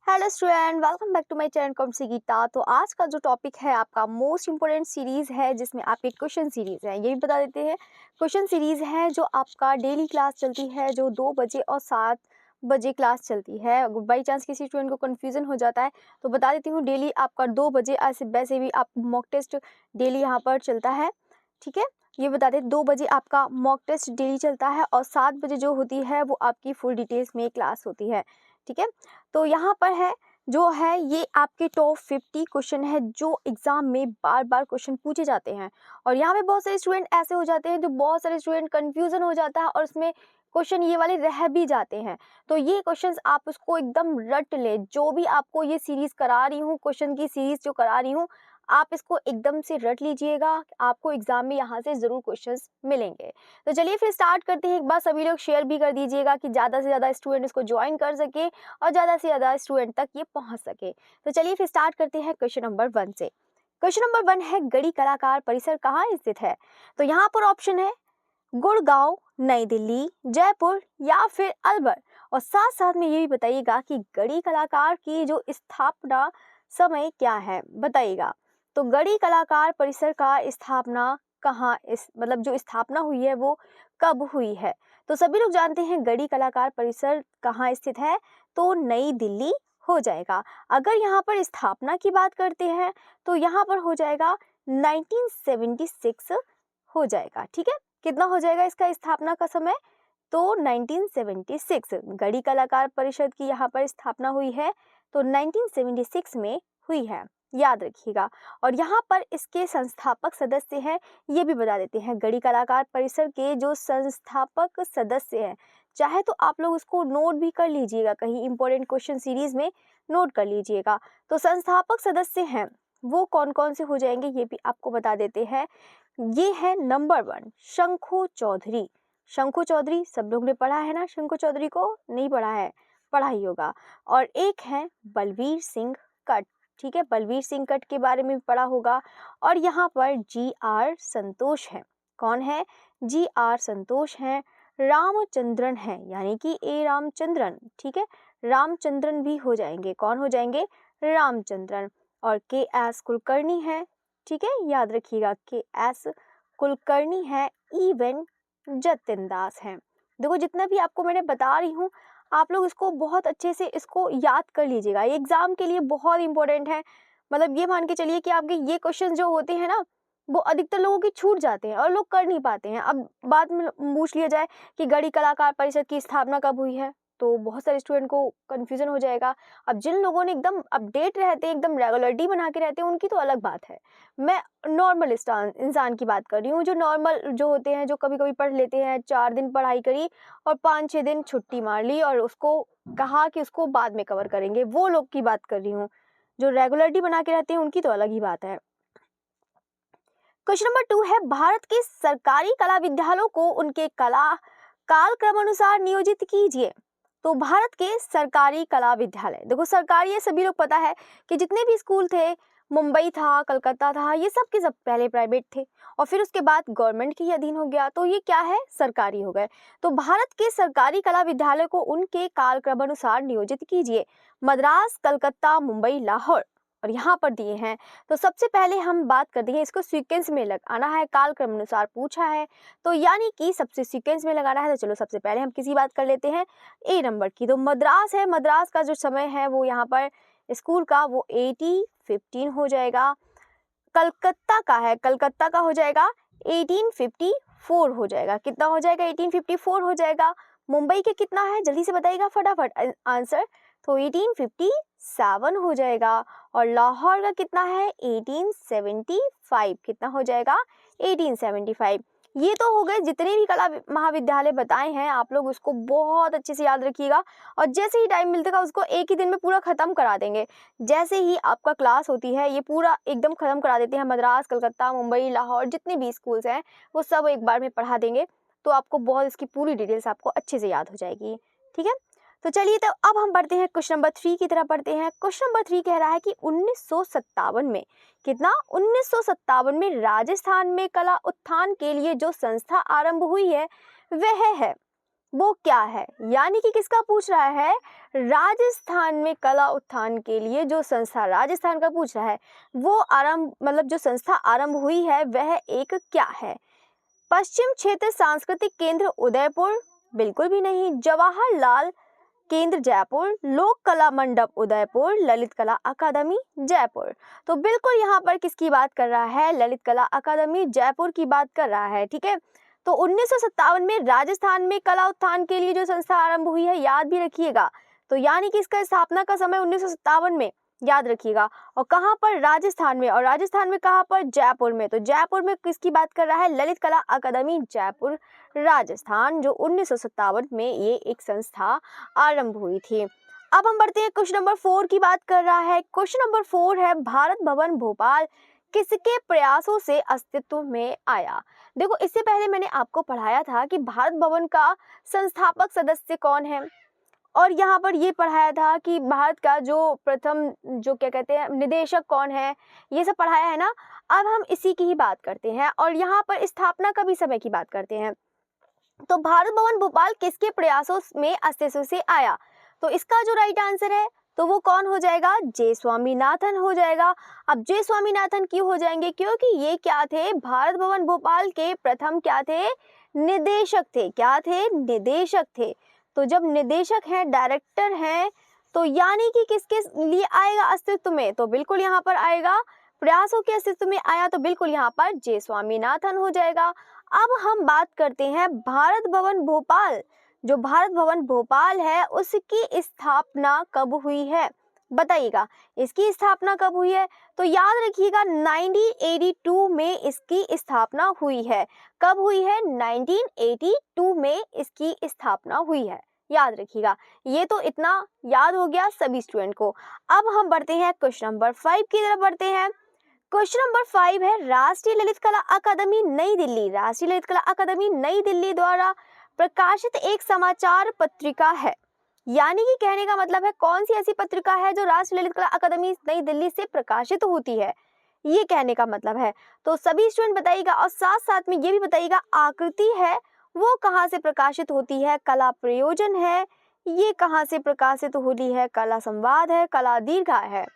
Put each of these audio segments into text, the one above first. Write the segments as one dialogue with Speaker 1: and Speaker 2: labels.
Speaker 1: Hello student, welcome back to my channel कॉम्सी गीता। तो आज का जो टॉपिक है आपका मोस्ट इंपोर्टेंट सीरीज़ है, जिसमें आपकी क्वेश्चन सीरीज़ है। ये भी बता देते हैं, क्वेश्चन सीरीज़ है जो आपका डेली क्लास चलती है, जो 2 बजे और 7 बजे क्लास चलती है। अगर बाई चांस किसी स्टूडेंट को कन्फ्यूज़न हो जाता है तो बता देती हूँ, डेली आपका 2 बजे ऐसे वैसे भी आप मॉक टेस्ट डेली यहाँ पर चलता है। ठीक है, ये बता दें 2 बजे आपका मॉक टेस्ट डेली चलता है और 7 बजे जो होती है वो आपकी फुल डिटेल्स में क्लास होती है। ठीक है, तो यहाँ पर है जो है ये आपके टॉप 50 क्वेश्चन है जो एग्जाम में बार बार क्वेश्चन पूछे जाते हैं। और यहाँ पे बहुत सारे स्टूडेंट ऐसे हो जाते हैं, जो बहुत सारे स्टूडेंट कंफ्यूजन हो जाता है और उसमें क्वेश्चन ये वाले रह भी जाते हैं। तो ये क्वेश्चंस आप उसको एकदम रट ले, जो भी आपको ये सीरीज करा रही हूँ, क्वेश्चन की सीरीज जो करा रही हूँ, आप इसको एकदम से रट लीजिएगा। आपको एग्जाम में यहाँ से जरूर क्वेश्चंस मिलेंगे। तो चलिए फिर स्टार्ट करते हैं। एक बार सभी लोग शेयर भी कर दीजिएगा कि ज़्यादा से ज़्यादा स्टूडेंट इसको ज्वाइन कर सके और ज़्यादा से ज़्यादा स्टूडेंट तक ये पहुंच सके। तो चलिए फिर स्टार्ट करते हैं क्वेश्चन नंबर 1 से। क्वेश्चन नंबर 1 है, गढ़ी कलाकार परिसर कहाँ स्थित है? तो यहाँ पर ऑप्शन है गुड़गांव, नई दिल्ली, जयपुर या फिर अलवर। और साथ साथ में ये भी बताइएगा कि गढ़ी कलाकार की जो स्थापना समय क्या है, बताइएगा। तो गढ़ी कलाकार परिसर का स्थापना कहाँ, इस मतलब जो स्थापना हुई है वो कब हुई है? तो सभी लोग जानते हैं गढ़ी कलाकार परिसर कहाँ स्थित है, तो नई दिल्ली हो जाएगा। अगर यहाँ पर स्थापना की बात करते हैं तो यहाँ पर हो जाएगा 1976 हो जाएगा। ठीक है, कितना हो जाएगा इसका स्थापना का समय? तो 1976 गढ़ी कलाकार परिषद की यहाँ पर स्थापना हुई है, तो 1976 में हुई है, याद रखिएगा। और यहाँ पर इसके संस्थापक सदस्य हैं, ये भी बता देते हैं। गढ़ी कलाकार परिषद के जो संस्थापक सदस्य हैं, चाहे तो आप लोग उसको नोट भी कर लीजिएगा, कहीं इंपॉर्टेंट क्वेश्चन सीरीज में नोट कर लीजिएगा। तो संस्थापक सदस्य हैं वो कौन कौन से हो जाएंगे, ये भी आपको बता देते हैं। ये है नंबर 1 शंखू चौधरी। शंखू चौधरी सब लोग ने पढ़ा है ना? शंखू चौधरी को नहीं पढ़ा है, पढ़ा ही होगा। और एक है बलवीर सिंह कट। ठीक है, बलवीर सिंह कट के बारे में भी पढ़ा होगा। और यहाँ पर GR संतोष है। कौन है? GR संतोष है। रामचंद्रन है, यानी कि A रामचंद्रन। ठीक है, रामचंद्रन भी हो जाएंगे। कौन हो जाएंगे? रामचंद्रन। और KS कुलकर्णी है। ठीक है, याद रखिएगा KS कुलकर्णी है। इवन जतिन दास हैं। देखो, जितना भी आपको मैंने बता रही हूँ, आप लोग इसको बहुत अच्छे से इसको याद कर लीजिएगा। ये एग्जाम के लिए बहुत इंपॉर्टेंट है। मतलब ये मान के चलिए कि आपके ये क्वेश्चन जो होते हैं ना, वो अधिकतर लोगों के छूट जाते हैं और लोग कर नहीं पाते हैं। अब बाद में पूछ लिया जाए कि गढ़ी कलाकार परिषद की स्थापना कब हुई है, तो बहुत सारे स्टूडेंट को कन्फ्यूजन हो जाएगा। अब जिन लोगों ने एकदम अपडेट रहते हैं, एकदम रेगुलरिटी बना के रहते हैं, उनकी तो अलग बात है। मैं नॉर्मल इंसान की बात कर रही हूँ, जो नॉर्मल जो होते हैं, जो कभी कभी पढ़ लेते हैं, 4 दिन पढ़ाई करी और 5-6 दिन छुट्टी मार ली और उसको कहा कि उसको बाद में कवर करेंगे, वो लोग की बात कर रही हूँ। जो रेगुलरिटी बना के रहते हैं उनकी तो अलग ही बात है। क्वेश्चन नंबर 2 है, भारत के सरकारी कला विद्यालयों को उनके कला कालक्रम अनुसार नियोजित कीजिए। तो भारत के सरकारी कला विद्यालय, देखो सरकारी है, सभी लोग पता है कि जितने भी स्कूल थे, मुंबई था, कलकत्ता था, ये सब के सब पहले प्राइवेट थे और फिर उसके बाद गवर्नमेंट के अधीन हो गया, तो ये क्या है? सरकारी हो गए। तो भारत के सरकारी कला विद्यालय को उनके कालक्रम अनुसार नियोजित कीजिए। मद्रास, कलकत्ता, मुंबई, लाहौर और यहाँ पर दिए हैं। तो सबसे पहले हम बात करते हैं, इसको सीक्वेंस में लगाना है, कालक्रम अनुसार पूछा है, तो यानी कि सबसे सीक्वेंस में लगाना है। तो चलो सबसे पहले हम किसी बात कर लेते हैं A नंबर की। तो मद्रास है, मद्रास का जो समय है वो यहाँ पर स्कूल का वो 1815 हो जाएगा। कलकत्ता का है, कलकत्ता का हो जाएगा 1854 हो जाएगा। कितना हो जाएगा? 1854 हो जाएगा। मुंबई के कितना है, जल्दी से बताइएगा फटाफट आंसर। तो 1857 हो जाएगा। और लाहौर का कितना है? 1875। कितना हो जाएगा? 1875। ये तो हो गए जितने भी कला महाविद्यालय बताए हैं, आप लोग उसको बहुत अच्छे से याद रखिएगा और जैसे ही टाइम मिलता है उसको एक ही दिन में पूरा खत्म करा देंगे। जैसे ही आपका क्लास होती है ये पूरा एकदम खत्म करा देते हैं। मद्रास, कलकत्ता, मुंबई, लाहौर जितने भी स्कूल्स हैं वो सब एक बार में पढ़ा देंगे, तो आपको बहुत इसकी पूरी डिटेल्स आपको अच्छे से याद हो जाएगी। ठीक है, तो चलिए तो अब हम बढ़ते हैं क्वेश्चन नंबर 3 की तरफ बढ़ते हैं। क्वेश्चन नंबर 3 कह रहा है कि 1957 में, कितना? 1957 में राजस्थान में कला उत्थान के लिए जो संस्था आरंभ हुई है वह है, वो क्या है? यानी कि किसका पूछ रहा है? राजस्थान में कला उत्थान के लिए जो संस्था राजस्थान का पूछ रहा है, वो आरंभ मतलब जो संस्था आरंभ हुई है वह एक क्या है? पश्चिम क्षेत्र सांस्कृतिक केंद्र उदयपुर? बिल्कुल भी नहीं। जवाहरलाल केंद्र जयपुर, लोक कला मंडप उदयपुर, ललित कला अकादमी जयपुर। तो बिल्कुल यहाँ पर किसकी बात कर रहा है? ललित कला अकादमी जयपुर की बात कर रहा है। ठीक है, तो 1957 में राजस्थान में कला उत्थान के लिए जो संस्था आरंभ हुई है, याद भी रखिएगा। तो यानी कि इसका स्थापना का समय 1957 में, याद रखिएगा। और कहाँ पर? राजस्थान में। और राजस्थान में कहाँ पर? जयपुर में। तो जयपुर में किसकी बात कर रहा है? ललित कला अकादमी जयपुर राजस्थान, जो 1957 में ये एक संस्था आरंभ हुई थी। अब हम बढ़ते हैं क्वेश्चन नंबर 4 की बात कर रहा है। क्वेश्चन नंबर 4 है, भारत भवन भोपाल किसके प्रयासों से अस्तित्व में आया? देखो, इससे पहले मैंने आपको पढ़ाया था कि भारत भवन का संस्थापक सदस्य कौन है, और यहाँ पर ये पढ़ाया था कि भारत का जो प्रथम जो क्या कहते हैं निदेशक कौन है, ये सब पढ़ाया है ना। अब हम इसी की ही बात करते हैं और यहाँ पर स्थापना का भी समय की बात करते हैं। तो भारत भवन भोपाल किसके प्रयासों में अस्तित्व से आया? तो इसका जो राइट आंसर है तो वो कौन हो जाएगा? जे स्वामीनाथन हो जाएगा। अब जे स्वामीनाथन क्यों हो जाएंगे? क्योंकि ये क्या थे? भारत भवन भोपाल के प्रथम क्या थे? निदेशक थे। क्या थे? निदेशक थे। तो जब निदेशक हैं, डायरेक्टर हैं, तो यानी कि किसके लिए आएगा अस्तित्व में? तो बिल्कुल यहाँ पर आएगा, प्रयासों के अस्तित्व में आया, तो बिल्कुल यहाँ पर जे स्वामीनाथन हो जाएगा। अब हम बात करते हैं भारत भवन भोपाल। जो भारत भवन भोपाल है उसकी स्थापना कब हुई है? बताइएगा, इसकी स्थापना कब हुई है? तो याद रखिएगा 1982 में इसकी स्थापना हुई है। कब हुई है? 1982 में इसकी स्थापना हुई है। याद रखिएगा, ये तो इतना याद हो गया सभी स्टूडेंट को। अब हम बढ़ते हैं क्वेश्चन नंबर 5 की तरफ बढ़ते हैं। क्वेश्चन नंबर 5 है, राष्ट्रीय ललित कला अकादमी नई दिल्ली, राष्ट्रीय ललित कला अकादमी नई दिल्ली द्वारा प्रकाशित एक समाचार पत्रिका है। यानी कि कहने का मतलब है, कौन सी ऐसी पत्रिका है जो राष्ट्रीय ललित कला अकादमी नई दिल्ली से प्रकाशित होती है, ये कहने का मतलब है। तो सभी स्टूडेंट बताइएगा और साथ साथ में ये भी बताइएगा, आकृति है वो कहाँ से प्रकाशित होती है? कला प्रयोजन है, ये कहाँ से प्रकाशित होती है? कला संवाद है, कला दीर्घा है।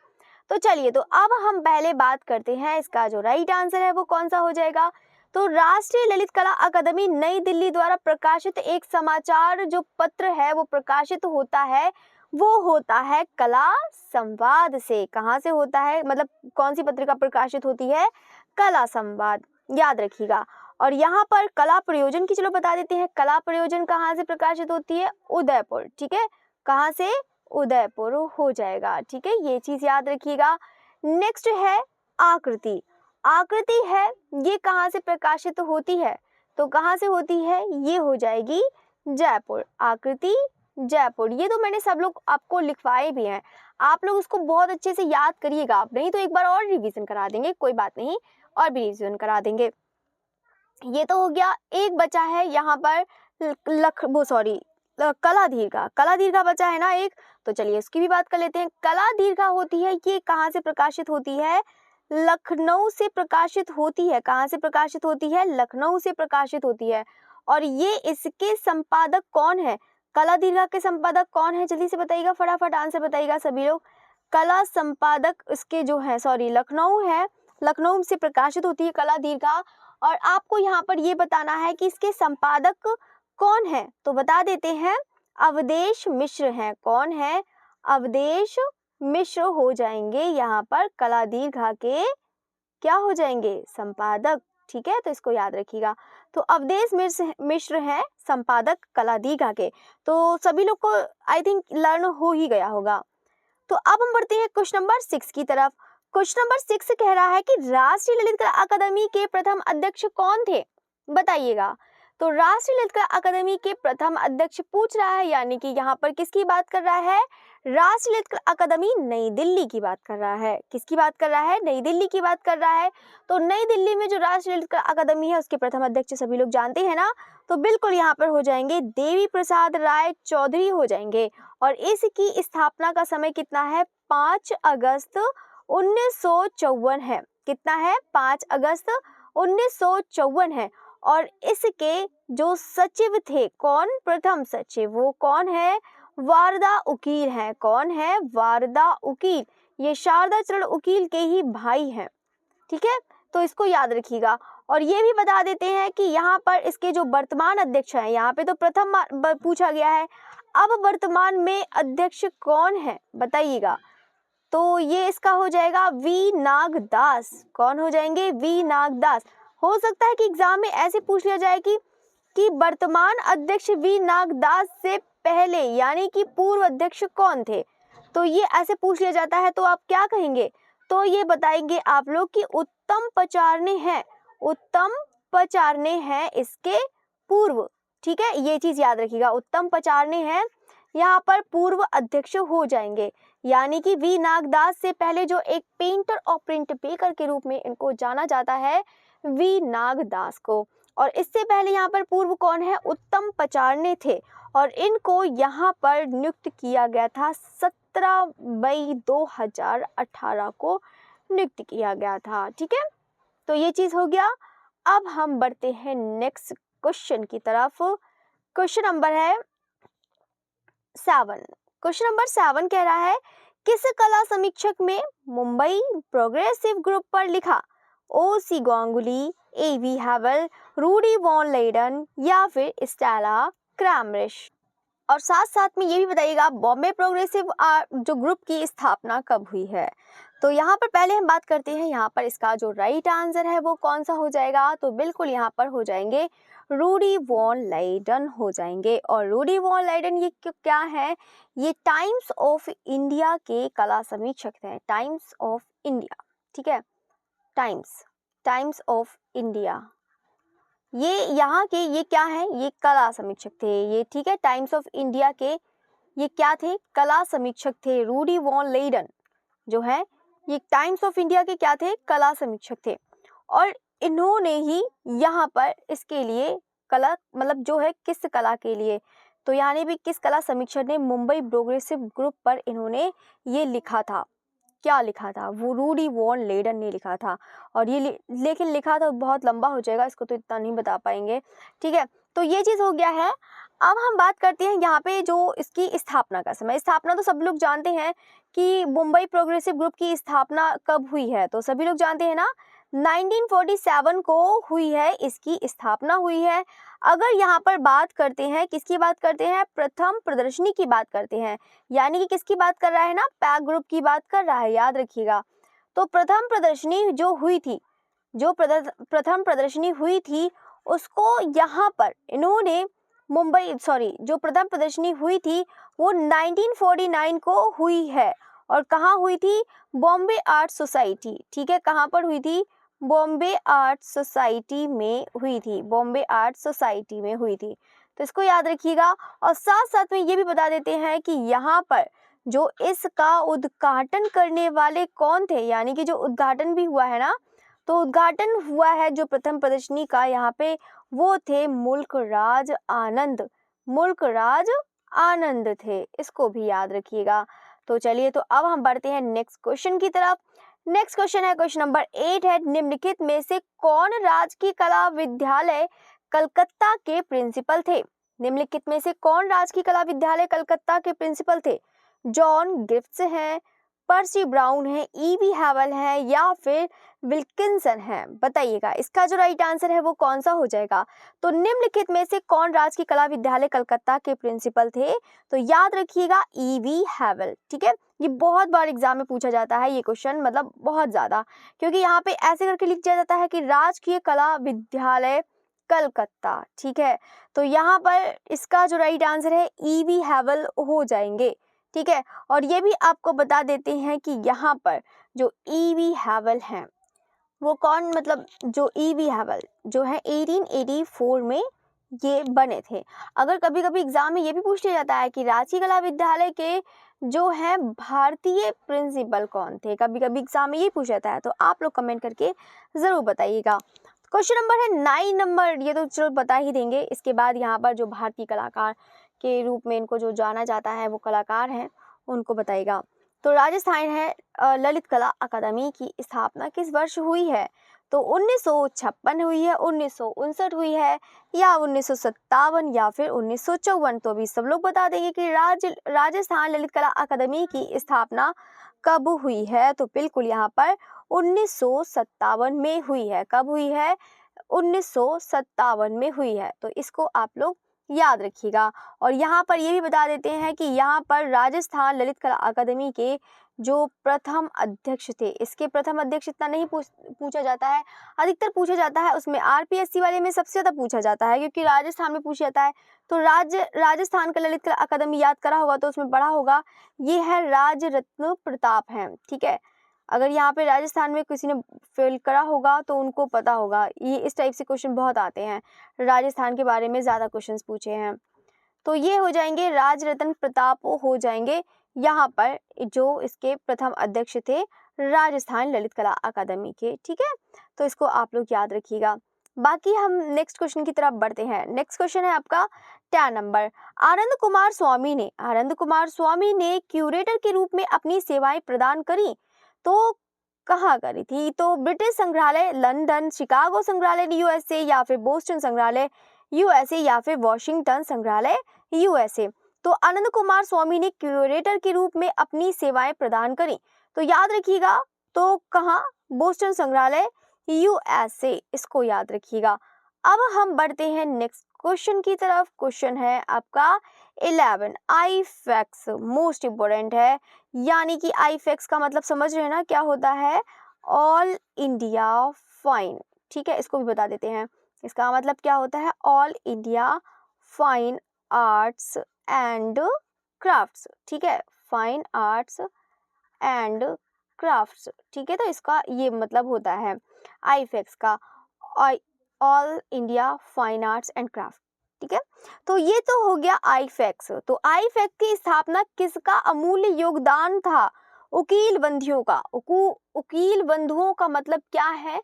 Speaker 1: तो चलिए, तो अब हम पहले बात करते हैं इसका जो राइट आंसर है वो कौन सा हो जाएगा। तो राष्ट्रीय ललित कला अकादमी नई दिल्ली द्वारा प्रकाशित एक समाचार जो पत्र है वो प्रकाशित होता है, वो होता है कला संवाद से। कहाँ से होता है? मतलब कौन सी पत्रिका प्रकाशित होती है? कला संवाद, याद रखिएगा। और यहाँ पर कला प्रयोजन की चलो बता देते हैं। कला प्रयोजन कहाँ से प्रकाशित होती है? उदयपुर। ठीक है, कहाँ से? उदयपुर हो जाएगा। ठीक है, ये चीज याद रखिएगा। नेक्स्ट है आकृति। आकृति है ये कहाँ से प्रकाशित होती है? तो कहाँ से होती है? ये हो जाएगी जयपुर। आकृति जयपुर, ये तो मैंने सब लोग आपको लिखवाए भी हैं, आप लोग उसको बहुत अच्छे से याद करिएगा। आप नहीं तो एक बार और रिवीजन करा देंगे, कोई बात नहीं, और भी रिवीजन करा देंगे। ये तो हो गया। एक बचा है यहाँ पर कला दीर्घा। कला दीर्घा बचा है ना एक, तो चलिए उसकी भी बात कर लेते हैं। कला दीर्घा होती है, ये कहाँ से प्रकाशित होती है? लखनऊ से प्रकाशित होती है। कहाँ से प्रकाशित होती है? लखनऊ से प्रकाशित होती है। और ये इसके संपादक कौन है? कला दीर्घा के संपादक कौन है? जल्दी से बताइएगा, फटाफट आंसर बताइएगा सभी लोग। कला संपादक इसके जो है, लखनऊ है, लखनऊ से प्रकाशित होती है कला दीर्घा। और आपको यहाँ पर ये बताना है कि इसके संपादक कौन है, तो बता देते हैं, अवधेश मिश्र हैं। कौन है? अवधेश मिश्र हो जाएंगे यहाँ पर कला दीर्घा के क्या हो जाएंगे? संपादक। ठीक है, तो इसको याद रखिएगा। तो अवधेश मिश्र हैं संपादक कला दीर्घा के। तो सभी लोग को आई थिंक लर्न हो ही गया होगा। तो अब हम बढ़ते हैं क्वेश्चन नंबर 6 की तरफ। क्वेश्चन नंबर 6 कह रहा है कि राष्ट्रीय ललित कला अकादमी के प्रथम अध्यक्ष कौन थे? बताइएगा। तो राष्ट्रीय ललित कला अकादमी के प्रथम अध्यक्ष पूछ रहा है, यानी कि यहाँ पर किसकी बात कर रहा है? राष्ट्रीय ललित कला अकादमी नई दिल्ली की बात कर रहा है। किसकी बात कर रहा है? नई दिल्ली की बात कर रहा है। तो नई दिल्ली में जो राष्ट्रीय ललित कला अकादमी है उसके प्रथम अध्यक्ष सभी लोग जानते हैं ना, तो बिल्कुल यहाँ पर हो जाएंगे देवी प्रसाद राय चौधरी हो जाएंगे। और इसकी स्थापना का समय कितना है? 5 अगस्त 1954 है। कितना है? 5 अगस्त 1954 है। और इसके जो सचिव थे, कौन प्रथम सचिव, वो कौन है, वारदा उकील हैं। कौन है, वारदा उकील। ये शारदा चरण उकील के ही भाई हैं, ठीक है, तो इसको याद रखिएगा। और ये भी बता देते हैं कि यहाँ पर इसके जो वर्तमान अध्यक्ष हैं, यहाँ पे तो प्रथम पूछा गया है, अब वर्तमान में अध्यक्ष कौन है बताइएगा। तो ये इसका हो जाएगा वी नागदास। कौन हो जाएंगे, वी नागदास। हो सकता है कि एग्जाम में ऐसे पूछ लिया जाए कि वर्तमान अध्यक्ष वी नागदास से पहले यानी कि पूर्व अध्यक्ष कौन थे, तो ये ऐसे पूछ लिया जाता है तो आप क्या कहेंगे, तो ये बताएंगे आप लोग कि उत्तम पचारने हैं, उत्तम पचारने हैं इसके पूर्व, ठीक है, ये चीज याद रखिएगा, उत्तम पचारने हैं यहाँ पर पूर्व अध्यक्ष हो जाएंगे। यानी कि वी नागदास से पहले जो एक पेंटर और प्रिंट मेकर के रूप में इनको जाना जाता है, वी नागदास को, और इससे पहले यहाँ पर पूर्व कौन है, उत्तम पचारने थे, और इनको यहाँ पर नियुक्त किया गया था 17 मई 2018 को नियुक्त किया गया था, ठीक है, तो ये चीज हो गया। अब हम बढ़ते हैं नेक्स्ट क्वेश्चन की तरफ। क्वेश्चन नंबर है 7। क्वेश्चन नंबर 7 कह रहा है, किस कला समीक्षक में मुंबई प्रोग्रेसिव ग्रुप पर लिखा, O C Ganguly, A V Havell, Rudi von Leyden या फिर स्टेला क्रैमरिश। और साथ साथ में ये भी बताइएगा बॉम्बे प्रोग्रेसिव जो ग्रुप की स्थापना कब हुई है। तो यहाँ पर पहले हम बात करते हैं, यहाँ पर इसका जो राइट आंसर है वो कौन सा हो जाएगा, तो बिल्कुल यहाँ पर हो जाएंगे रूडी वॉन लेडन हो जाएंगे। और रूडी वॉन लेडन ये क्या है, ये टाइम्स ऑफ इंडिया के कला समीक्षक हैं, टाइम्स ऑफ इंडिया, ठीक है, टाइम्स ऑफ इंडिया, ये यहाँ के ये क्या है, ये कला समीक्षक थे ये, ठीक है, टाइम्स ऑफ इंडिया के ये क्या थे, कला समीक्षक थे। रूडी वॉन लेडन जो है ये टाइम्स ऑफ इंडिया के क्या थे, कला समीक्षक थे, और इन्होंने ही यहाँ पर इसके लिए कला मतलब जो है किस कला के लिए, तो यानी भी किस कला समीक्षक ने मुंबई प्रोग्रेसिव ग्रुप पर इन्होंने ये लिखा था, क्या लिखा था, वो रूडी वॉन लेडन ने लिखा था। और ये लेकिन लिखा था बहुत लंबा हो जाएगा, इसको तो इतना नहीं बता पाएंगे, ठीक है, तो ये चीज़ हो गया है। अब हम बात करते हैं यहाँ पे जो इसकी स्थापना का समय। स्थापना तो सब लोग जानते हैं कि मुंबई प्रोग्रेसिव ग्रुप की स्थापना कब हुई है, तो सभी लोग जानते हैं ना, 1947 को हुई है, इसकी स्थापना हुई है। अगर यहाँ पर बात करते हैं, किसकी बात करते हैं, प्रथम प्रदर्शनी की बात करते हैं, यानी कि किसकी बात कर रहा है ना, पैक ग्रुप की बात कर रहा है, याद रखिएगा। तो प्रथम प्रदर्शनी जो हुई थी, जो प्रथम प्रदर्शनी हुई थी उसको यहाँ पर इन्होंने जो प्रथम प्रदर्शनी हुई थी वो 1949 को हुई है, और कहाँ हुई थी, बॉम्बे आर्ट सोसाइटी, ठीक है, कहाँ पर हुई थी, बॉम्बे आर्ट सोसाइटी में हुई थी, बॉम्बे आर्ट सोसाइटी में हुई थी, तो इसको याद रखिएगा। और साथ साथ में ये भी बता देते हैं कि यहाँ पर जो इसका उद्घाटन करने वाले कौन थे, यानी कि जो उद्घाटन भी हुआ है ना, तो उद्घाटन हुआ है जो प्रथम प्रदर्शनी का यहाँ पे, वो थे मुल्कराज आनंद, मुल्कराज आनंद थे, इसको भी याद रखिएगा। तो चलिए, तो अब हम बढ़ते हैं नेक्स्ट क्वेश्चन की तरफ। नेक्स्ट क्वेश्चन है क्वेश्चन नंबर 8 है, निम्नलिखित में से कौन राजकीय कला विद्यालय कलकत्ता के प्रिंसिपल थे, निम्नलिखित में से कौन राजकीय कला विद्यालय कलकत्ता के प्रिंसिपल थे, जॉन गिफ्ट्स हैं, पर्सी ब्राउन है, ईवी हैवल है या फिर विल्किंसन है, बताइएगा इसका जो राइट आंसर है वो कौन सा हो जाएगा। तो निम्नलिखित में से कौन राजकीय कला विद्यालय कलकत्ता के प्रिंसिपल थे, तो याद रखिएगा ईवी हैवल, ठीक है, ये बहुत बार एग्जाम में पूछा जाता है ये क्वेश्चन, मतलब बहुत ज्यादा, क्योंकि यहाँ पे ऐसे करके लिख दिया जाता है कि राजकीय कला विद्यालय कलकत्ता, ठीक है, तो यहाँ पर इसका जो राइट आंसर है ईवी हैवल हो जाएंगे, ठीक है। और ये भी आपको बता देते हैं कि यहाँ पर जो ईवी हैवल हैं वो कौन, मतलब जो ईवी हैवल जो है 1884 में ये बने थे। अगर कभी कभी एग्जाम में ये भी पूछ लिया जाता है कि रांची कला विद्यालय के जो है भारतीय प्रिंसिपल कौन थे, कभी कभी एग्जाम में ये पूछ जाता है, तो आप लोग कमेंट करके ज़रूर बताइएगा। क्वेश्चन नंबर है 9 नंबर, ये तो चलो बता ही देंगे। इसके बाद यहाँ पर जो भारतीय कलाकार के रूप में इनको जो जाना जाता है वो कलाकार हैं, उनको बताइएगा। तो राजस्थान है ललित कला अकादमी की स्थापना किस वर्ष हुई है, तो 1956 हुई है, 1959 हुई है, या 1957 या फिर 1954। तो अभी सब लोग बता देंगे कि राजस्थान ललित कला अकादमी की स्थापना कब हुई है। तो बिल्कुल यहाँ पर 1957 में हुई है। कब हुई है? 1957 में हुई है। तो इसको आप लोग याद रखिएगा। और यहाँ पर ये भी बता देते हैं कि यहाँ पर राजस्थान ललित कला अकादमी के जो प्रथम अध्यक्ष थे, इसके प्रथम अध्यक्ष इतना नहीं पूछा जाता है, अधिकतर पूछा जाता है उसमें आरपीएससी वाले में सबसे ज़्यादा पूछा जाता है, क्योंकि राजस्थान में पूछा जाता है। तो राजस्थान का ललित कला अकादमी याद करा होगा तो उसमें पढ़ा होगा, ये है राजरत्न प्रताप हैं। ठीक है, अगर यहाँ पे राजस्थान में किसी ने फेल करा होगा तो उनको पता होगा। ये इस टाइप से क्वेश्चन बहुत आते हैं, राजस्थान के बारे में ज़्यादा क्वेश्चंस पूछे हैं। तो ये हो जाएंगे राजरत्न प्रताप हो जाएंगे यहाँ पर जो इसके प्रथम अध्यक्ष थे राजस्थान ललित कला अकादमी के। ठीक है, तो इसको आप लोग याद रखिएगा। बाकी हम नेक्स्ट क्वेश्चन की तरफ बढ़ते हैं। नेक्स्ट क्वेश्चन है आपका 10 नंबर। आनंद कुमार स्वामी ने क्यूरेटर के रूप में अपनी सेवाएं प्रदान करी, तो कहाँ करी थी? तो ब्रिटिश संग्रहालय लंदन, शिकागो संग्रहालय यूएसए, या फिर बोस्टन संग्रहालय यूएसए, या फिर वॉशिंगटन संग्रहालय यूएसए। तो आनंद कुमार स्वामी ने क्यूरेटर के रूप में अपनी सेवाएं प्रदान करी, तो याद रखिएगा। तो कहाँ? बोस्टन संग्रहालय यूएसए, इसको याद रखिएगा। अब हम बढ़ते हैं नेक्स्ट क्वेश्चन की तरफ। क्वेश्चन है आपका 11। आईफैक्स मोस्ट इम्पोर्टेंट है, यानी कि आईफैक्स का मतलब समझ रहे हैं ना क्या होता है? All India fine. ठीक है, इसको भी बता देते हैं, इसका मतलब क्या होता है? All India fine arts and crafts. ठीक है, फाइन आर्ट्स एंड क्राफ्ट्स। ठीक है, तो इसका ये मतलब होता है आईफैक्स का, all India fine arts and craft. ठीक है, तो ये तो हो गया आईफैक्स। तो आईफैक्स की स्थापना किसका अमूल्य योगदान था? उकील बंधुओं का। उकील बंधुओं का मतलब क्या है?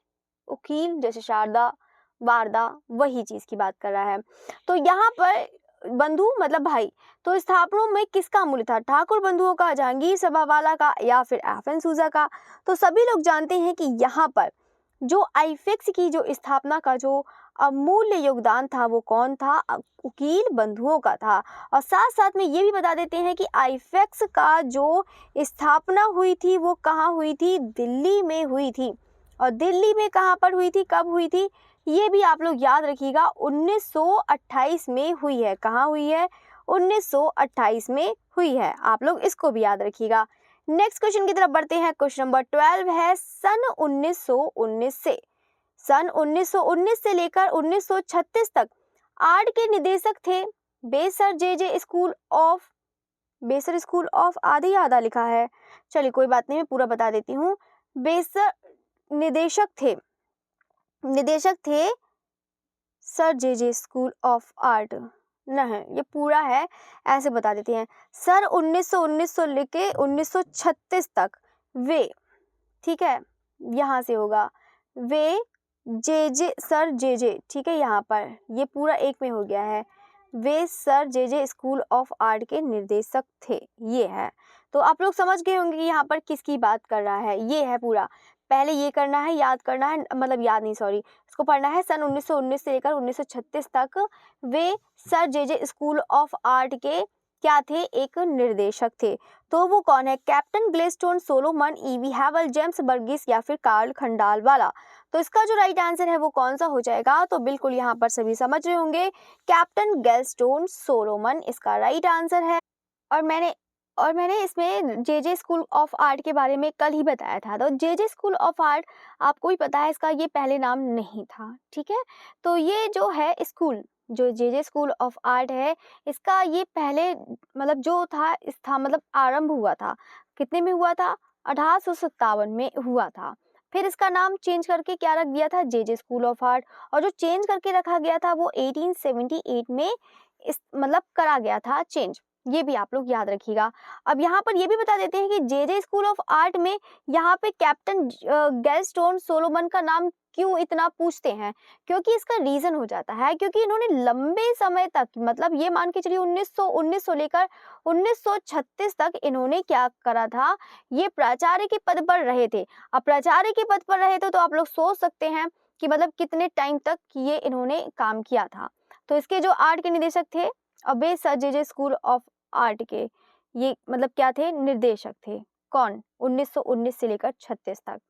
Speaker 1: उकील जैसे शारदा, वारदा, वही चीज की बात कर रहा है। तो यहाँ पर बंधु मतलब भाई, तो स्थापनों में किसका अमूल्य था? ठाकुर बंधुओं का, जहांगीर सभावाला का, या फिर एफएन सूजा का। तो सभी लोग जानते हैं कि यहाँ पर जो आईफैक्स की जो स्थापना का जो अमूल्य योगदान था वो कौन था? उकील बंधुओं का था। और साथ साथ में ये भी बता देते हैं कि आईफैक्स का जो स्थापना हुई थी वो कहाँ हुई थी? दिल्ली में हुई थी। और दिल्ली में कहाँ पर हुई थी, कब हुई थी, ये भी आप लोग याद रखिएगा। 1928 में हुई है। कहाँ हुई है? 1928 में हुई है। आप लोग इसको भी याद रखिएगा। नेक्स्ट क्वेश्चन की तरफ बढ़ते हैं। क्वेश्चन नंबर 12 है सन 1919 से लेकर 1936 तक आर्ट के निदेशक थे बेसर स्कूल ऑफ आधी आधा लिखा है, चलिए कोई बात नहीं, मैं पूरा बता देती हूँ। बेसर निदेशक थे sir J school of art, नहीं ये पूरा है, ऐसे बता देते हैं। सर 1919 से लेके 1936 तक वे, ठीक है, यहाँ से होगा वे सर जे, ठीक है, यहाँ पर ये पूरा एक में हो गया है। वे sir J school of art के निर्देशक थे, ये है। तो आप लोग समझ गए होंगे कि यहाँ पर किसकी बात कर रहा है, ये है पूरा। पहले ये करना है, याद करना है, मतलब याद नहीं सॉरी, इसको पढ़ना है। सन 1919 से लेकर 1936 तक वे sir J school of art के क्या थे? एक निर्देशक थे। तो वो कौन है? Captain Gladstone, Solomon, E V Havell, James Burgess, या फिर कार्ल खंडालवाला। तो इसका जो राइट आंसर है वो कौन सा हो जाएगा? तो बिल्कुल यहाँ पर सभी समझ रहे होंगे, कैप्टन ग्लेस्टोन सोलोमन इसका राइट आंसर है। और मैंने इसमें जे स्कूल ऑफ आर्ट के बारे में कल ही बताया था। तो जे स्कूल ऑफ आर्ट आपको भी पता है, इसका ये पहले नाम नहीं था, ठीक है। तो ये जो है स्कूल, जो जे स्कूल ऑफ आर्ट है, इसका ये पहले मतलब जो था मतलब आरंभ हुआ था, कितने में हुआ था? 1857 में हुआ था। फिर इसका नाम चेंज करके क्या रख दिया था? जे स्कूल ऑफ आर्ट। और जो चेंज करके रखा गया था वो 1878 में मतलब करा गया था चेंज, ये भी आप लोग याद रखिएगा। अब यहाँ पर ये भी बता देते हैं कि जे स्कूल ऑफ आर्ट में यहाँ पे कैप्टन गैलस्टोन सोलोमन का नाम क्यों इतना पूछते हैं, क्योंकि इसका रीजन हो जाता है, क्योंकि इन्होंने लंबे समय तक, मतलब ये मान के चलिए 1919 से लेकर 1936 तक इन्होंने क्या करा था, ये प्राचार्य के पद पर रहे थे। अब प्राचार्य के पद पर रहे थे तो आप लोग सोच सकते हैं कि मतलब कितने टाइम तक ये इन्होंने काम किया था। तो इसके जो आर्ट के निदेशक थे, अबे sir J school of art के ये मतलब क्या थे, निर्देशक थे। कौन? 1919 से लेकर 36 तक।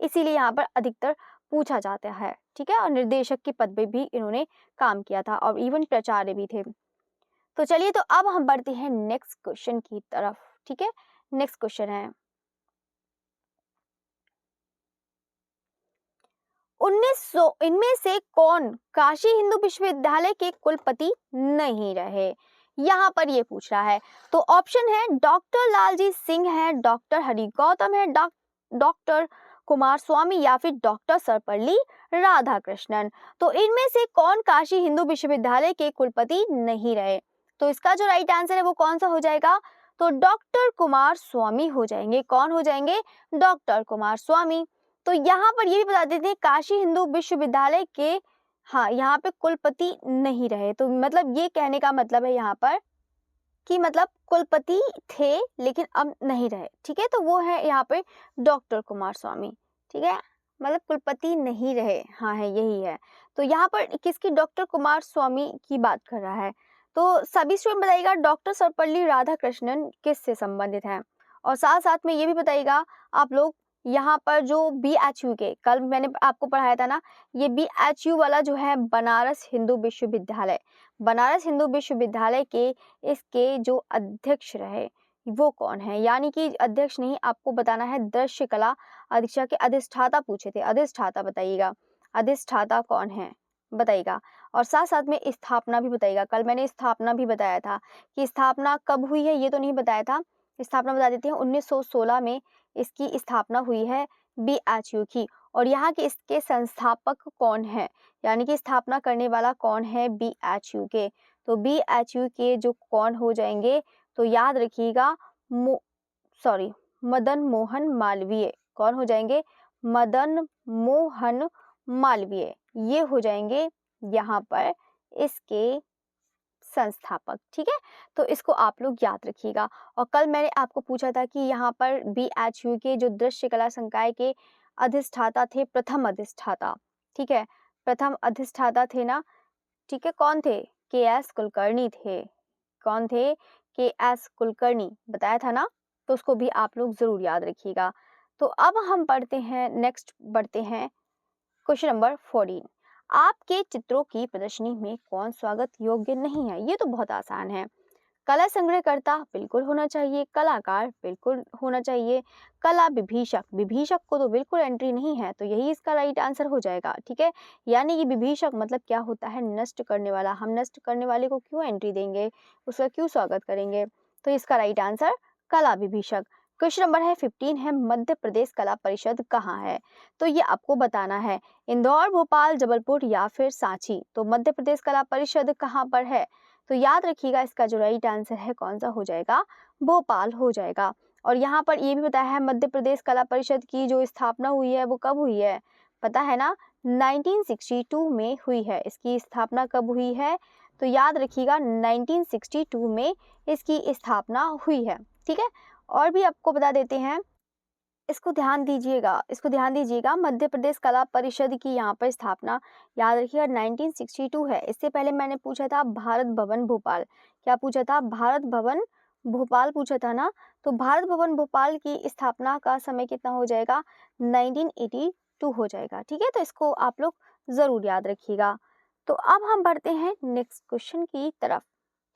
Speaker 1: इसीलिए यहाँ पर अधिकतर पूछा जाता है, ठीक है। और निर्देशक के पद पे भी इन्होंने काम किया था और इवन प्राचार्य भी थे। तो चलिए, तो अब हम बढ़ते हैं नेक्स्ट क्वेश्चन की तरफ, ठीक है। नेक्स्ट क्वेश्चन है 1900 इनमें से कौन काशी हिंदू विश्वविद्यालय के कुलपति नहीं रहे? यहाँ पर ये पूछ रहा है। तो ऑप्शन है डॉक्टर लालजी सिंह है, डॉक्टर हरि गौतम है, डॉक्टर कुमार स्वामी या फिर डॉक्टर सर्वपल्ली राधाकृष्णन। तो इनमें से कौन काशी हिंदू विश्वविद्यालय के कुलपति नहीं रहे? तो इसका जो राइट आंसर है वो कौन सा हो जाएगा? तो डॉक्टर कुमार स्वामी हो जाएंगे। कौन हो जाएंगे? डॉक्टर कुमार स्वामी। तो यहाँ पर ये भी बता देते हैं काशी हिंदू विश्वविद्यालय के, हाँ, यहाँ पे कुलपति नहीं रहे। तो मतलब ये कहने का मतलब है यहाँ पर कि मतलब कुलपति थे लेकिन अब नहीं रहे, ठीक है। तो वो है यहाँ पे डॉक्टर कुमार स्वामी, ठीक है। मतलब कुलपति नहीं रहे, हाँ है, यही है। तो यहाँ पर किसकी? डॉक्टर कुमार स्वामी की बात कर रहा है। तो सभी स्टूडेंट बताइएगा डॉक्टर सर्वपल्ली राधाकृष्णन किससे संबंधित हैं, और साथ साथ में ये भी बताइएगा आप लोग यहाँ पर जो BHU के, कल मैंने आपको पढ़ाया था ना, ये BHU वाला जो है बनारस हिंदू विश्वविद्यालय, बनारस हिंदू विश्वविद्यालय के इसके जो अध्यक्ष रहे वो कौन है? यानी कि अध्यक्ष नहीं, आपको बताना है दृश्य कला अधीक्षक के अधिष्ठाता पूछे थे, अधिष्ठाता बताइएगा, अधिष्ठाता कौन है बताइएगा। और साथ साथ में स्थापना भी बताइएगा। कल मैंने स्थापना भी बताया था कि स्थापना कब हुई है, ये तो नहीं बताया था। स्थापना बता देती है 1916 में इसकी स्थापना हुई है BHU की। और यहाँ के इसके संस्थापक कौन है, यानी कि स्थापना करने वाला कौन है BHU के? तो BHU के जो कौन हो जाएंगे, तो याद रखिएगा मदन मोहन मालवीय। कौन हो जाएंगे? मदन मोहन मालवीय, ये हो जाएंगे यहाँ पर इसके संस्थापक, ठीक है। तो इसको आप लोग याद रखिएगा। और कल मैंने आपको पूछा था कि यहाँ पर BHU के जो दृश्य कला संकाय के अधिष्ठाता थे, प्रथम अधिष्ठाता, ठीक है, प्रथम अधिष्ठाता थे ना, ठीक है, कौन थे? KS कुलकर्णी थे। कौन थे? KS कुलकर्णी, बताया था ना। तो उसको भी आप लोग जरूर याद रखिएगा। तो अब हम बढ़ते हैं, नेक्स्ट बढ़ते हैं क्वेश्चन नंबर 14। आपके चित्रों की प्रदर्शनी में कौन स्वागत योग्य नहीं है? ये तो बहुत आसान है। कला संग्रहकर्ता बिल्कुल होना चाहिए, कलाकार बिल्कुल होना चाहिए, कला विभीषक, विभीषक को तो बिल्कुल एंट्री नहीं है, तो यही इसका राइट आंसर हो जाएगा, ठीक है। यानी कि विभीषक मतलब क्या होता है? नष्ट करने वाला। हम नष्ट करने वाले को क्यों एंट्री देंगे, उसका क्यों स्वागत करेंगे? तो इसका राइट आंसर कला विभीषक। क्वेश्चन नंबर है 15 है, मध्य प्रदेश कला परिषद कहाँ है? तो ये आपको बताना है, इंदौर, भोपाल, जबलपुर या फिर सांची। तो मध्य प्रदेश कला परिषद कहाँ पर है? तो याद रखिएगा इसका जो राइट आंसर है कौन सा हो जाएगा? भोपाल हो जाएगा। और यहाँ पर ये भी बताया है मध्य प्रदेश कला परिषद की जो स्थापना हुई है वो कब हुई है, पता है ना? 1962 में हुई है। इसकी स्थापना कब हुई है? तो याद रखिएगा 1962 में इसकी स्थापना हुई है, ठीक है। और भी आपको बता देते हैं, इसको ध्यान दीजिएगा, इसको ध्यान दीजिएगा, मध्य प्रदेश कला परिषद की यहाँ पर स्थापना याद रखिएगा 1962 है। इससे पहले मैंने पूछा था भारत भवन भोपाल, क्या पूछा था? भारत भवन भोपाल पूछा था ना। तो भारत भवन भोपाल की स्थापना का समय कितना हो जाएगा? 1982 हो जाएगा, ठीक है। तो इसको आप लोग जरूर याद रखिएगा। तो अब हम बढ़ते हैं नेक्स्ट क्वेश्चन की तरफ,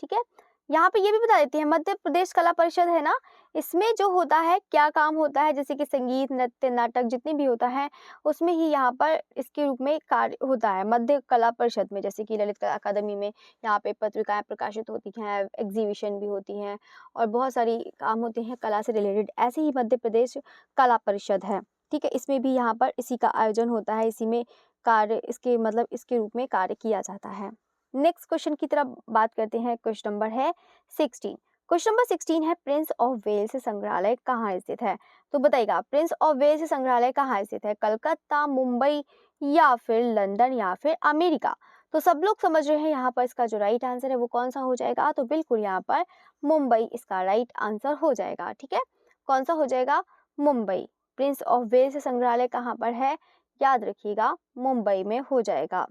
Speaker 1: ठीक है। यहाँ पे ये भी बता देते हैं मध्य प्रदेश कला परिषद है ना, इसमें जो होता है क्या काम होता है, जैसे कि संगीत, नृत्य, नाटक जितने भी होता है उसमें ही यहाँ पर इसके रूप में कार्य होता है मध्य कला परिषद में। जैसे कि ललित कला अकादमी में यहाँ पे पत्रिकाएं प्रकाशित होती हैं, एग्जीबिशन भी होती हैं और बहुत सारी काम होते हैं कला से रिलेटेड। ऐसे ही मध्य प्रदेश कला परिषद है, ठीक है, इसमें भी यहाँ पर इसी का आयोजन होता है, इसी में कार्य इसके मतलब इसके रूप में कार्य किया जाता है। नेक्स्ट क्वेश्चन की तरफ बात करते हैं। क्वेश्चन नंबर है 16। क्वेश्चन नंबर 16 है प्रिंस ऑफ वेल्स संग्रहालय कहाँ स्थित है? तो बताइएगा प्रिंस ऑफ वेल्स संग्रहालय कहाँ स्थित है? कलकत्ता, मुंबई या फिर लंदन या फिर अमेरिका? तो सब लोग समझ रहे हैं यहाँ पर इसका जो राइट आंसर है वो कौन सा हो जाएगा? तो बिल्कुल यहाँ पर मुंबई इसका राइट आंसर हो जाएगा। ठीक है, कौन सा हो जाएगा? मुंबई। प्रिंस ऑफ वेल्स संग्रहालय कहाँ पर है? याद रखिएगा मुंबई में हो जाएगा।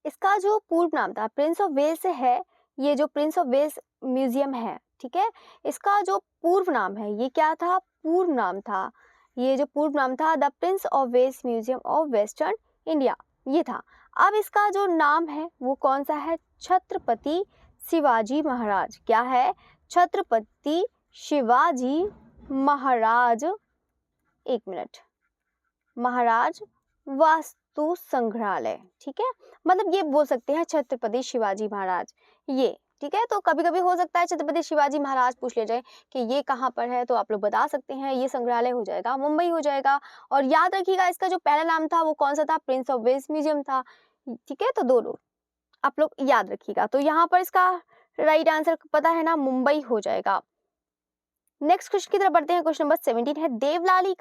Speaker 1: इसका जो पूर्व नाम था प्रिंस ऑफ वेल्स है, ये जो प्रिंस ऑफ वेल्स म्यूजियम है, ठीक है, इसका जो पूर्व नाम है ये क्या था? पूर्व नाम था, ये जो पूर्व नाम था the Prince of Wales Museum of Western India, ये था। अब इसका जो नाम है वो कौन सा है? छत्रपति शिवाजी महाराज। क्या है? छत्रपति शिवाजी महाराज, एक मिनट, महाराज वास्तु संग्रहालय। ठीक है, मतलब ये बोल सकते हैं छत्रपति शिवाजी महाराज, ये। ठीक है, तो कभी कभी हो सकता है छत्रपति शिवाजी महाराज पूछ ले जाए कि ये कहाँ पर है, तो आप लोग बता सकते हैं ये संग्रहालय हो जाएगा मुंबई हो जाएगा। और याद रखिएगा इसका जो पहला नाम था वो कौन सा था? प्रिंस ऑफ वेल्स म्यूजियम था। ठीक है, तो दोनों आप लोग याद रखिएगा। तो यहाँ पर इसका राइट आंसर पता है ना, मुंबई हो जाएगा। नेक्स्ट क्वेश्चन की तरफ बढ़ते हैं। क्वेश्चन नंबर 17 है देवलाली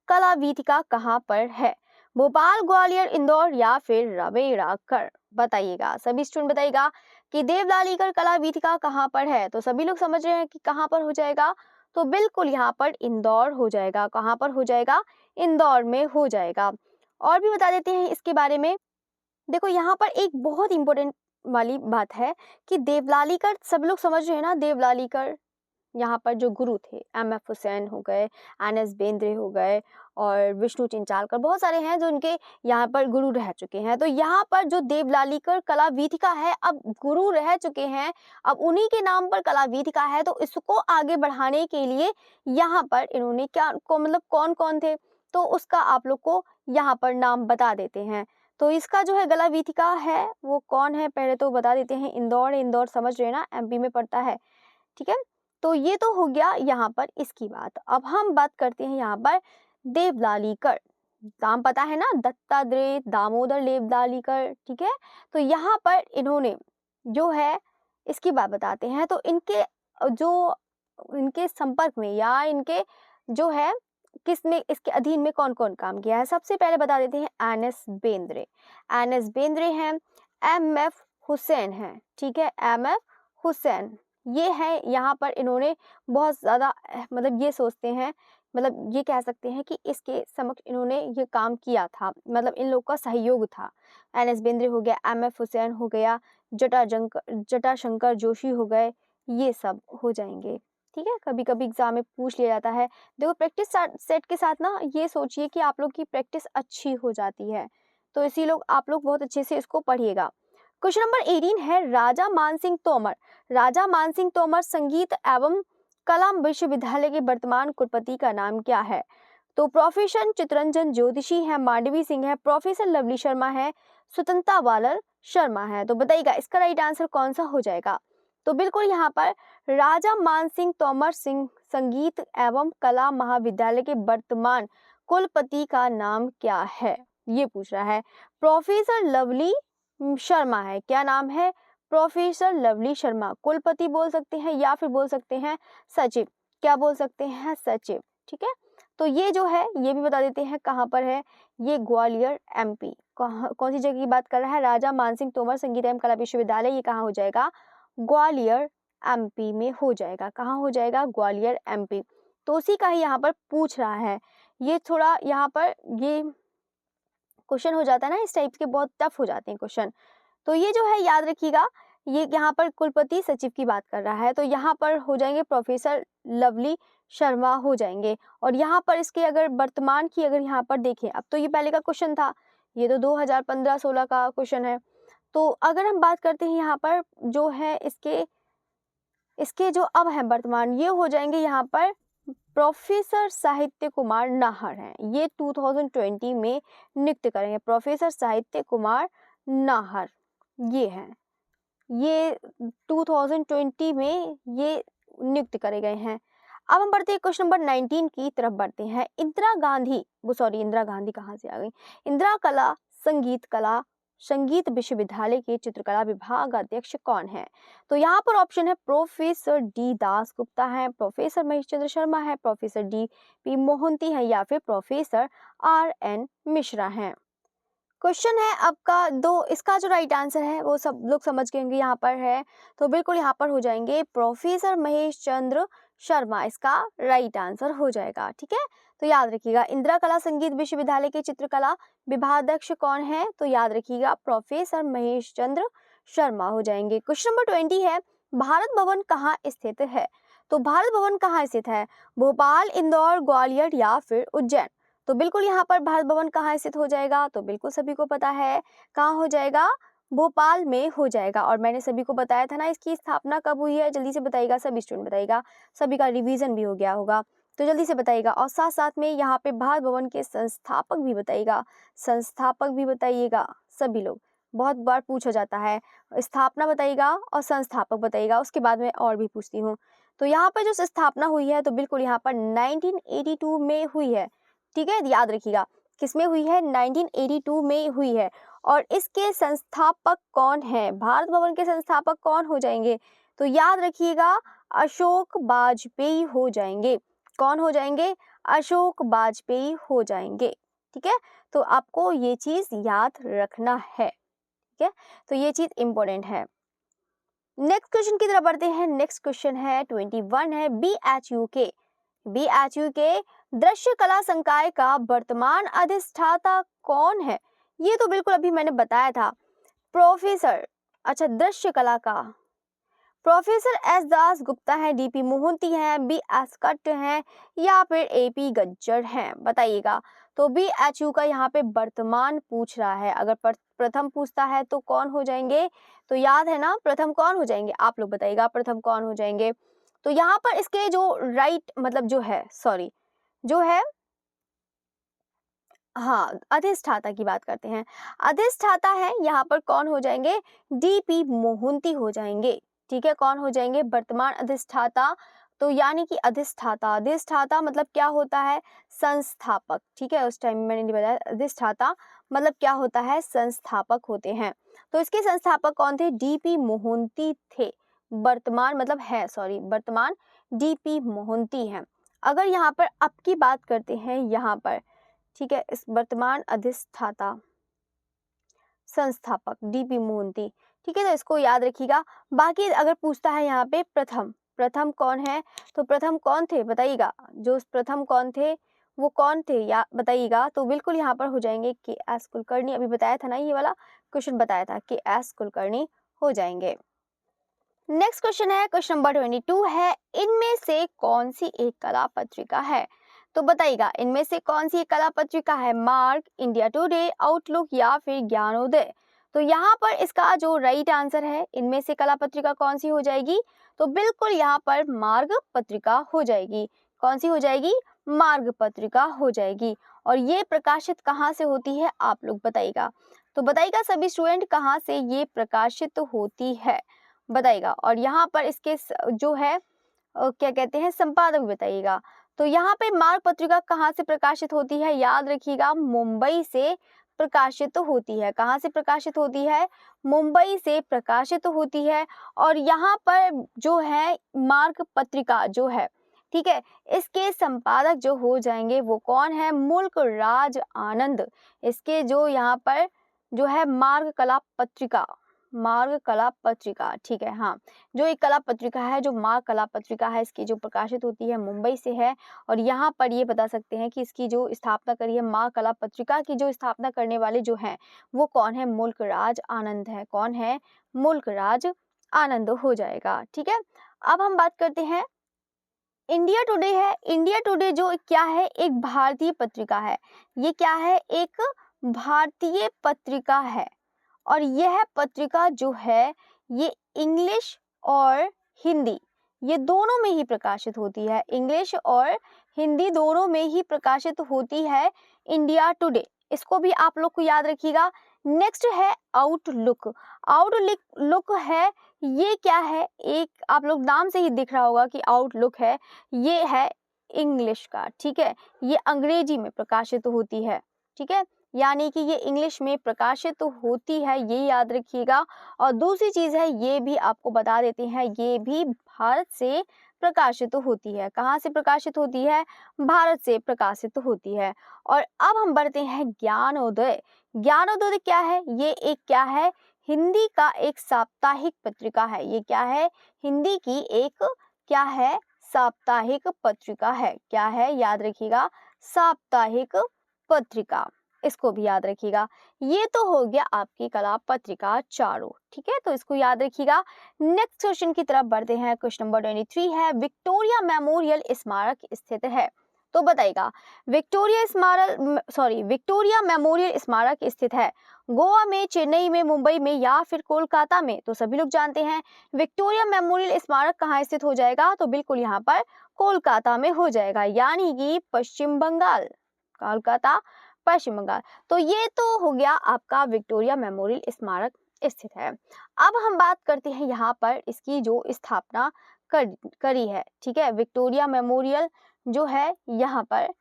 Speaker 1: कला वीथिका कहाँ पर है? भोपाल, ग्वालियर, इंदौर या फिर रवेराकर? बताइएगा, सभी स्टूडेंट बताइएगा कि देवलालीकर कला वीथिका कहाँ पर है। तो सभी लोग समझ रहे हैं कि कहाँ पर हो जाएगा, तो बिल्कुल यहाँ पर इंदौर हो जाएगा। कहाँ पर हो जाएगा? इंदौर में हो जाएगा। और भी बता देते हैं इसके बारे में। देखो यहाँ पर एक बहुत इंपॉर्टेंट वाली बात है कि देवलालीकर, सब लोग समझ रहे हैं ना, देवलालीकर यहाँ पर जो गुरु थे M.F. हुसैन हो गए, N.S. बेंद्रे हो गए और विष्णु चिंचालकर, बहुत सारे हैं जो इनके यहाँ पर गुरु रह चुके हैं। तो यहाँ पर जो देवलालीकर कला वीथिका है, अब गुरु रह चुके हैं, अब उन्हीं के नाम पर कला वीथिका है, तो इसको आगे बढ़ाने के लिए यहाँ पर इन्होंने क्या को मतलब कौन कौन थे, तो उसका आप लोग को यहाँ पर नाम बता देते हैं। तो इसका जो है कला वीथिका है वो कौन है, पहले तो बता देते हैं। इंदौर है, इंदौर समझ रहे हैं ना, MP में पड़ता है। ठीक है, तो ये तो हो गया यहाँ पर इसकी बात। अब हम बात करते हैं यहाँ पर देवलालीकर, नाम पता है ना, दत्तात्रेय दामोदर देवलालीकर। ठीक है, तो यहाँ पर इन्होंने जो है इसकी बात बताते हैं। तो इनके जो इनके संपर्क में या इनके जो है किसने इसके अधीन में कौन कौन काम किया है, सबसे पहले बता देते हैं। N.S. बेंद्रे, N.S. बेंद्रे हैं। M.F. हुसैन है। ठीक है, M.F. हुसैन ये है। यहाँ पर इन्होंने बहुत ज़्यादा मतलब ये सोचते हैं, मतलब ये कह सकते हैं कि इसके समक्ष इन्होंने ये काम किया था, मतलब इन लोग का सहयोग था। N.S. बेंद्रे हो गया, M.F. हुसैन हो गया, जटाशंकर जोशी हो गए, ये सब हो जाएंगे। ठीक है, कभी कभी एग्जाम में पूछ लिया जाता है। देखो प्रैक्टिस सेट के साथ ना ये सोचिए कि आप लोग की प्रैक्टिस अच्छी हो जाती है, तो इसी लोग आप लोग बहुत अच्छे से इसको पढ़िएगा। क्वेश्चन नंबर 18 है राजा मानसिंह तोमर। राजा मानसिंह तोमर संगीत एवं कला विश्वविद्यालय के वर्तमान कुलपति का नाम क्या है? तो प्रोफेसर चितरंजन ज्योतिषी है, मांडवी सिंह है, प्रोफेसर लवली शर्मा है, स्वतंत्रता वालर शर्मा है। तो बताइएगा इसका राइट आंसर कौन सा हो जाएगा? तो बिल्कुल यहाँ पर राजा मानसिंह तोमर सिंह संगीत एवं कला महाविद्यालय के वर्तमान कुलपति का नाम क्या है, ये पूछ रहा है। प्रोफेसर लवली शर्मा है। क्या नाम है? Professor lovely Sharma. कुलपति बोल सकते हैं या फिर बोल सकते हैं सचिव। क्या बोल सकते हैं? सचिव। ठीक है, तो ये जो है ये भी बता देते हैं कहाँ पर है, ये ग्वालियर MP। कौन सी जगह की बात कर रहा है? राजा मानसिंह तोमर संगीत एवं कला विश्वविद्यालय, ये कहाँ हो जाएगा? ग्वालियर MP में हो जाएगा। कहाँ हो जाएगा? ग्वालियर MP। तो उसी का ही यहाँ पर पूछ रहा है। ये थोड़ा यहाँ पर ये क्वेश्चन हो जाता है ना, इस टाइप के बहुत टफ हो जाते हैं क्वेश्चन। तो ये जो है याद रखिएगा, ये यहाँ पर कुलपति सचिव की बात कर रहा है, तो यहाँ पर हो जाएंगे प्रोफेसर लवली शर्मा हो जाएंगे। और यहाँ पर इसके अगर वर्तमान की अगर यहाँ पर देखें, अब तो ये पहले का क्वेश्चन था, ये तो 2015-16 का क्वेश्चन है। तो अगर हम बात करते हैं यहाँ पर जो है इसके जो अब है वर्तमान, ये हो जाएंगे यहाँ पर प्रोफेसर साहित्य कुमार नाहर हैं। ये 2020 में नियुक्त करेंगे, प्रोफेसर साहित्य कुमार नाहर ये हैं, ये 2020 में ये नियुक्त करे गए हैं। अब हम बढ़ते हैं क्वेश्चन नंबर 19 की तरफ बढ़ते हैं। इंदिरा गांधी कहाँ से आ गई? इंदिरा कला संगीत कला संगीत विश्वविद्यालय के चित्रकला विभाग अध्यक्ष कौन है? तो यहाँ पर ऑप्शन है प्रोफेसर डी दास गुप्ता है, प्रोफेसर महेश चंद्र शर्मा है, प्रोफेसर डी पी मोहंती है या फिर प्रोफेसर आर एन मिश्रा है। क्वेश्चन है आपका दो, इसका जो राइट आंसर है वो सब लोग समझ गए होंगे यहाँ पर है, तो बिल्कुल यहाँ पर हो जाएंगे प्रोफेसर महेश चंद्र शर्मा, इसका राइट आंसर हो जाएगा। ठीक है, तो याद रखिएगा इंदिरा कला संगीत विश्वविद्यालय के चित्रकला विभागाध्यक्ष कौन है? तो याद रखिएगा प्रोफेसर महेश चंद्र शर्मा हो जाएंगे। क्वेश्चन नंबर 20 है भारत भवन कहाँ स्थित है? तो भारत भवन कहाँ स्थित है? भोपाल, इंदौर, ग्वालियर या फिर उज्जैन? तो बिल्कुल यहाँ पर भारत भवन कहाँ स्थित हो जाएगा? तो बिल्कुल सभी को पता है कहाँ हो जाएगा, भोपाल में हो जाएगा। और मैंने सभी को बताया था ना इसकी स्थापना कब हुई है, जल्दी से बताइएगा, सभी स्टूडेंट बताइएगा, सभी का रिवीजन भी हो गया होगा तो जल्दी से बताइएगा। और साथ साथ में यहाँ पे भारत भवन के संस्थापक भी बताइएगा, संस्थापक भी बताइएगा सभी लोग, बहुत बार पूछा जाता है, स्थापना बताइएगा और संस्थापक बताइएगा, उसके बाद में और भी पूछती हूँ। तो यहाँ पर जो स्थापना हुई है तो बिल्कुल यहाँ पर 1982 में हुई है। ठीक है, याद रखिएगा किसमें हुई है, 1982 में हुई है। और इसके संस्थापक कौन है, भारत भवन के संस्थापक कौन हो जाएंगे? तो याद रखिएगा अशोक वाजपेयी हो जाएंगे। कौन हो जाएंगे? अशोक वाजपेयी हो जाएंगे। ठीक है, तो आपको ये चीज याद रखना है। ठीक है, तो ये चीज इंपॉर्टेंट है। नेक्स्ट क्वेश्चन की तरफ बढ़ते हैं। नेक्स्ट क्वेश्चन है 21 है BHU के दृश्य कला संकाय का वर्तमान अधिष्ठाता कौन है? ये तो बिल्कुल अभी मैंने बताया था, प्रोफेसर, अच्छा दृश्य कला का प्रोफेसर एस दास गुप्ता है, DP मोहंती है, BS कट है या फिर AP गज्जर है, बताइएगा। तो BHU का यहाँ पे वर्तमान पूछ रहा है, अगर प्रथम पूछता है तो कौन हो जाएंगे? तो याद है ना प्रथम कौन हो जाएंगे, आप लोग बताइएगा प्रथम कौन हो जाएंगे। तो यहाँ पर इसके जो राइट मतलब जो है, सॉरी जो है, हाँ अधिष्ठाता की बात करते हैं, अधिष्ठाता है यहाँ पर कौन हो जाएंगे? DP मोहंती हो जाएंगे। ठीक है, कौन हो जाएंगे? वर्तमान अधिष्ठाता। तो यानी कि अधिष्ठाता, अधिष्ठाता मतलब क्या होता है? संस्थापक। ठीक है, उस टाइम मैंने नहीं बताया, अधिष्ठाता मतलब क्या होता है? संस्थापक होते हैं। तो इसके संस्थापक कौन थे? DP मोहंती थे। वर्तमान मतलब है, सॉरी वर्तमान DP मोहंती हैं। अगर यहाँ पर अब की बात करते हैं यहाँ पर, ठीक है, इस वर्तमान अधिष्ठाता संस्थापक DP मोहंती। ठीक है, तो इसको याद रखिएगा। बाकी अगर पूछता है यहाँ पे प्रथम कौन है, तो प्रथम कौन थे बताइएगा, जो प्रथम कौन थे वो कौन थे या बताइएगा। तो बिल्कुल यहाँ पर हो जाएंगे KS कुलकर्णी, अभी बताया था ना, ये वाला क्वेश्चन बताया था, KS कुलकर्णी हो जाएंगे। नेक्स्ट क्वेश्चन है, क्वेश्चन नंबर 22 है इनमें से कौन सी एक कला पत्रिका है? तो बताइएगा इनमें से कौन सी कला पत्रिका है? मार्ग, इंडिया टुडे, आउटलुक या फिर ज्ञानोदय? तो यहाँ पर इसका जो राइट आंसर है, इनमें से कला पत्रिका कौन सी हो जाएगी? तो बिल्कुल यहाँ पर मार्ग पत्रिका हो जाएगी। कौन सी हो जाएगी? मार्ग पत्रिका हो जाएगी। और ये प्रकाशित कहाँ से होती है आप लोग बताइएगा। तो बताइएगा सभी स्टूडेंट कहाँ से ये प्रकाशित होती है, बताइएगा। और यहाँ पर इसके जो है क्या कहते हैं संपादक बताइएगा। तो यहाँ पे मार्ग पत्रिका कहाँ से प्रकाशित होती है? याद रखिएगा मुंबई से प्रकाशित होती है। कहाँ से प्रकाशित होती है? मुंबई से प्रकाशित होती है। और यहाँ पर जो है मार्ग पत्रिका जो है, ठीक है, इसके संपादक जो हो जाएंगे वो कौन है? मुल्क राज आनंद। इसके जो यहाँ पर जो है मार्ग कला पत्रिका, मार्ग कला पत्रिका, ठीक है, हाँ, जो एक कला पत्रिका है, जो मार्ग कला पत्रिका है, इसकी जो प्रकाशित होती है मुंबई से है। और यहाँ पर ये बता सकते हैं कि इसकी जो स्थापना करी है, मार्ग कला पत्रिका की जो स्थापना करने वाले जो हैं वो कौन है? मुल्क राज आनंद है। कौन है? मुल्क राज आनंद हो जाएगा। ठीक है, अब हम बात करते हैं इंडिया टुडे है। इंडिया टुडे जो क्या है? एक भारतीय पत्रिका है। ये क्या है? एक भारतीय पत्रिका है। और यह पत्रिका जो है ये इंग्लिश और हिंदी ये दोनों में ही प्रकाशित होती है। इंग्लिश और हिंदी दोनों में ही प्रकाशित होती है इंडिया टुडे। इसको भी आप लोग को याद रखिएगा। नेक्स्ट है आउटलुक। आउटलुक है, ये क्या है? एक आप लोग नाम से ही दिख रहा होगा कि आउटलुक है, ये है इंग्लिश का। ठीक है, ये अंग्रेजी में प्रकाशित होती है। ठीक है, यानी कि ये इंग्लिश में प्रकाशित तो होती है, ये याद रखिएगा। और दूसरी चीज़ है, ये भी आपको बता देते हैं, ये भी भारत से प्रकाशित तो होती है। कहाँ से प्रकाशित होती है? भारत से प्रकाशित होती है। और अब हम बढ़ते हैं ज्ञानोदय। ज्ञानोदय क्या है? ये एक क्या है? हिंदी का एक साप्ताहिक पत्रिका है। ये क्या है? हिंदी की एक क्या है? साप्ताहिक पत्रिका है। क्या है? याद रखिएगा, साप्ताहिक पत्रिका। इसको भी याद रखिएगा। ये तो हो गया आपकी कला पत्रिका चारों, ठीक है, तो इसको याद रखिएगा। नेक्स्ट क्वेश्चन की तरफ बढ़ते हैं। क्वेश्चन नंबर 23 है, विक्टोरिया मेमोरियल स्मारक स्थित है। तो बताइएगा, विक्टोरिया मेमोरियल स्मारक स्थित है गोवा में, चेन्नई में, मुंबई में या फिर कोलकाता में? तो सभी लोग जानते हैं विक्टोरिया मेमोरियल स्मारक कहाँ स्थित हो जाएगा? तो बिल्कुल यहाँ पर कोलकाता में हो जाएगा, यानी कि पश्चिम बंगाल। कोलकाता, पश्चिम बंगाल। तो ये तो हो गया आपका विक्टोरिया मेमोरियल स्मारक स्थित है। अब हम बात करते हैं यहाँ पर इसकी जो स्थापना करी है, ठीक है। विक्टोरिया मेमोरियल जो है यहाँ पर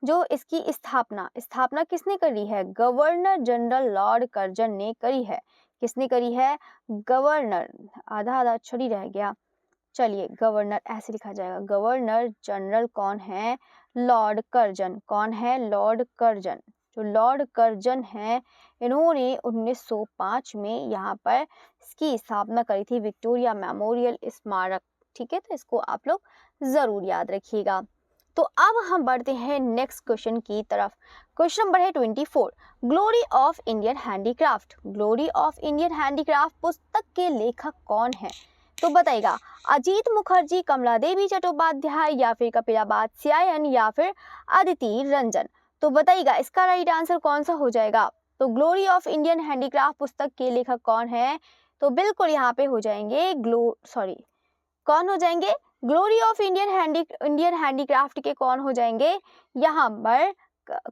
Speaker 1: जो इसकी स्थापना किसने करी है? गवर्नर जनरल लॉर्ड कर्जन ने करी है। किसने करी है? गवर्नर, आधा आधा अक्षर ही रह गया, चलिए गवर्नर ऐसे लिखा जाएगा। गवर्नर जनरल कौन है? Lord Curzon. कौन है? Lord Curzon. जो लॉर्ड कर्जन हैं, इन्होंने 1905 में यहाँ पर इसकी स्थापना करी थी, विक्टोरिया मेमोरियल स्मारक, ठीक है। तो इसको आप लोग जरूर याद रखिएगा। तो अब हम बढ़ते हैं नेक्स्ट क्वेश्चन की तरफ। क्वेश्चन नंबर है 24, glory of Indian handicraft. Glory of Indian handicraft पुस्तक के लेखक कौन है? तो बताइएगा, अजीत मुखर्जी, कमला देवी चट्टोपाध्याय या फिर कपिला बात्स्यायन या फिर अदिति रंजन? तो बताइएगा इसका राइट आंसर कौन सा हो जाएगा? तो ग्लोरी ऑफ इंडियन हैंडीक्राफ्ट पुस्तक के लेखक कौन है? तो बिल्कुल यहाँ पे हो जाएंगे कौन हो जाएंगे? ग्लोरी ऑफ इंडियन हैंडीक्राफ्ट के कौन हो जाएंगे? यहाँ पर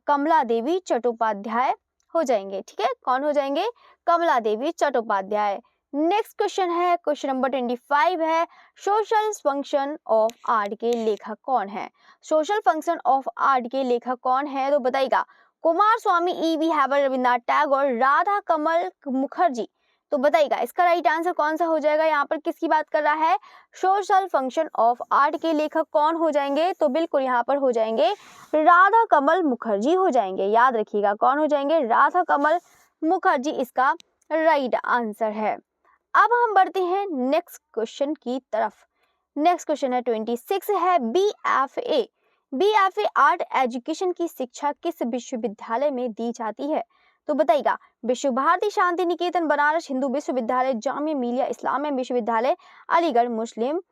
Speaker 1: कमला देवी चट्टोपाध्याय हो जाएंगे, ठीक है। कौन हो जाएंगे? कमला देवी चट्टोपाध्याय। नेक्स्ट क्वेश्चन है, क्वेश्चन नंबर 25 है, सोशल फंक्शन ऑफ आर्ट के लेखक कौन है? सोशल फंक्शन ऑफ आर्ट के लेखक कौन है? तो बताइएगा, कुमार स्वामी, ई.वी. हैबर, रविन्द्रनाथ टैगोर, राधा कमल मुखर्जी? तो बताइएगा इसका राइट आंसर कौन सा हो जाएगा? यहाँ पर किसकी बात कर रहा है? सोशल फंक्शन ऑफ आर्ट के लेखक कौन हो जाएंगे? तो बिल्कुल यहाँ पर हो जाएंगे राधा कमल मुखर्जी हो जाएंगे। याद रखिएगा, कौन हो जाएंगे? राधा कमल मुखर्जी इसका राइट आंसर है। अब हम बढ़ते हैं नेक्स्ट क्वेश्चन की तरफ। नेक्स्ट क्वेश्चन है 26 है, BFA आर्ट एजुकेशन की शिक्षा किस विश्वविद्यालय में दी जाती है? तो बताइएगा, विश्व भारती, शांति निकेतन, बनारस हिंदू विश्वविद्यालय, जामिया मिलिया इस्लामिया विश्वविद्यालय, अलीगढ़ मुस्लिम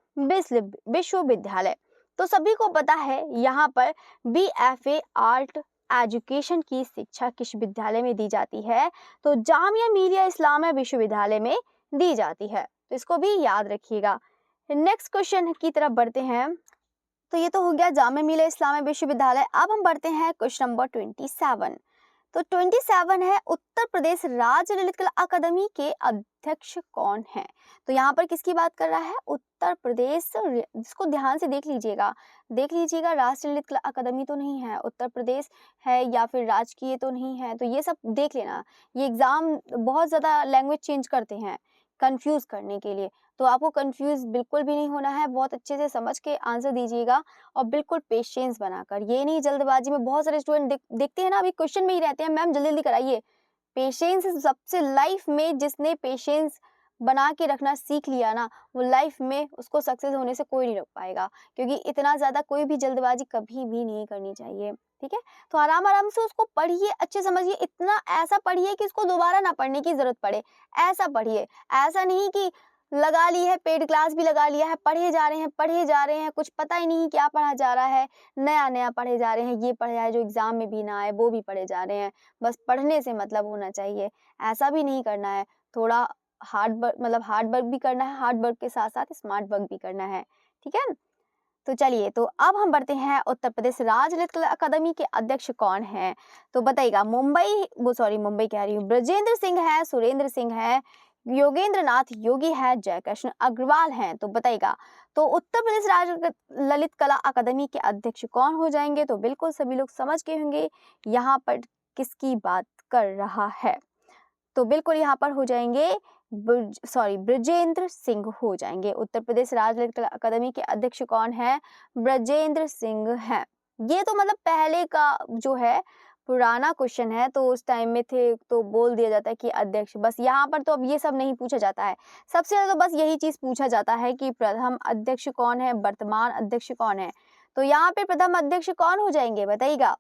Speaker 1: विश्वविद्यालय? तो सभी को पता है यहाँ पर BFA आर्ट एजुकेशन की शिक्षा किस विद्यालय में दी जाती है? तो जामिया मिलिया इस्लामिया विश्वविद्यालय में दी जाती है, तो इसको भी याद रखिएगा। नेक्स्ट क्वेश्चन की तरफ बढ़ते हैं। तो ये तो हो गया जामिया मिलिया इस्लामिया विश्वविद्यालय। अब हम बढ़ते हैं क्वेश्चन नंबर 27। तो 27 है, उत्तर प्रदेश राज्य ललित कला अकादमी के अध्यक्ष कौन है? तो यहाँ पर किसकी बात कर रहा है? उत्तर प्रदेश। जिसको ध्यान से देख लीजिएगा, राष्ट्रीय ललित कला अकादमी तो नहीं है, उत्तर प्रदेश है, या फिर राजकीय तो नहीं है, तो ये सब देख लेना। ये एग्जाम बहुत ज़्यादा लैंग्वेज चेंज करते हैं कंफ्यूज करने के लिए, तो आपको कंफ्यूज बिल्कुल भी नहीं होना है। बहुत अच्छे से समझ के आंसर दीजिएगा और बिल्कुल पेशेंस बनाकर, ये नहीं जल्दबाजी में। बहुत सारे स्टूडेंट देखते हैं ना, अभी क्वेश्चन में ही रहते हैं, मैम जल्दी जल्दी कराइए। पेशेंस सबसे, लाइफ में जिसने पेशेंस बना के रखना सीख लिया ना, वो लाइफ में उसको सक्सेस होने से कोई नहीं रोक पाएगा, क्योंकि इतना ज़्यादा कोई भी जल्दबाजी कभी भी नहीं करनी चाहिए, ठीक है। तो आराम आराम से उसको पढ़िए, अच्छे समझिए, इतना ऐसा पढ़िए कि उसको दोबारा ना पढ़ने की जरूरत पड़े, ऐसा पढ़िए। ऐसा नहीं कि लगा ली है, पेड क्लास भी लगा लिया है, पढ़े जा रहे हैं, कुछ पता ही नहीं क्या पढ़ा जा रहा है, नया नया पढ़े जा रहे हैं, ये पढ़ा है जो एग्जाम में भी ना आए वो भी पढ़े जा रहे हैं। बस पढ़ने से मतलब होना चाहिए, ऐसा भी नहीं करना है। थोड़ा हार्ड वर्क भी करना है, हार्ड वर्क के साथ साथ स्मार्ट वर्क भी करना है, ठीक है। तो चलिए, तो अब हम बढ़ते हैं, उत्तर प्रदेश राज्य ललित कला अकादमी के अध्यक्ष कौन है? तो बताइएगा, मुंबई कह रही हूँ, ब्रजेंद्र सिंह है, सुरेंद्र सिंह है, योगेंद्र नाथ योगी है, जयकृष्ण अग्रवाल हैं? तो बताइएगा, तो उत्तर प्रदेश राज्य ललित कला अकादमी के अध्यक्ष कौन हो जाएंगे? तो बिल्कुल सभी लोग समझ गए होंगे, यहाँ पर किसकी बात कर रहा है? तो बिल्कुल यहाँ पर हो जाएंगे ब्रजेंद्र सिंह हो जाएंगे। उत्तर प्रदेश राज्य ललित कला अकादमी के अध्यक्ष कौन है? ब्रजेंद्र सिंह हैं। ये तो मतलब पहले का जो है पुराना क्वेश्चन है, तो उस टाइम में थे तो बोल दिया जाता है कि अध्यक्ष। बस यहाँ पर तो अब ये सब नहीं पूछा जाता है, सबसे ज़्यादा तो बस यही चीज़ पूछा जाता है कि प्रथम अध्यक्ष कौन है, वर्तमान अध्यक्ष कौन है। तो यहाँ पे प्रथम अध्यक्ष कौन हो जाएंगे बताइएगा?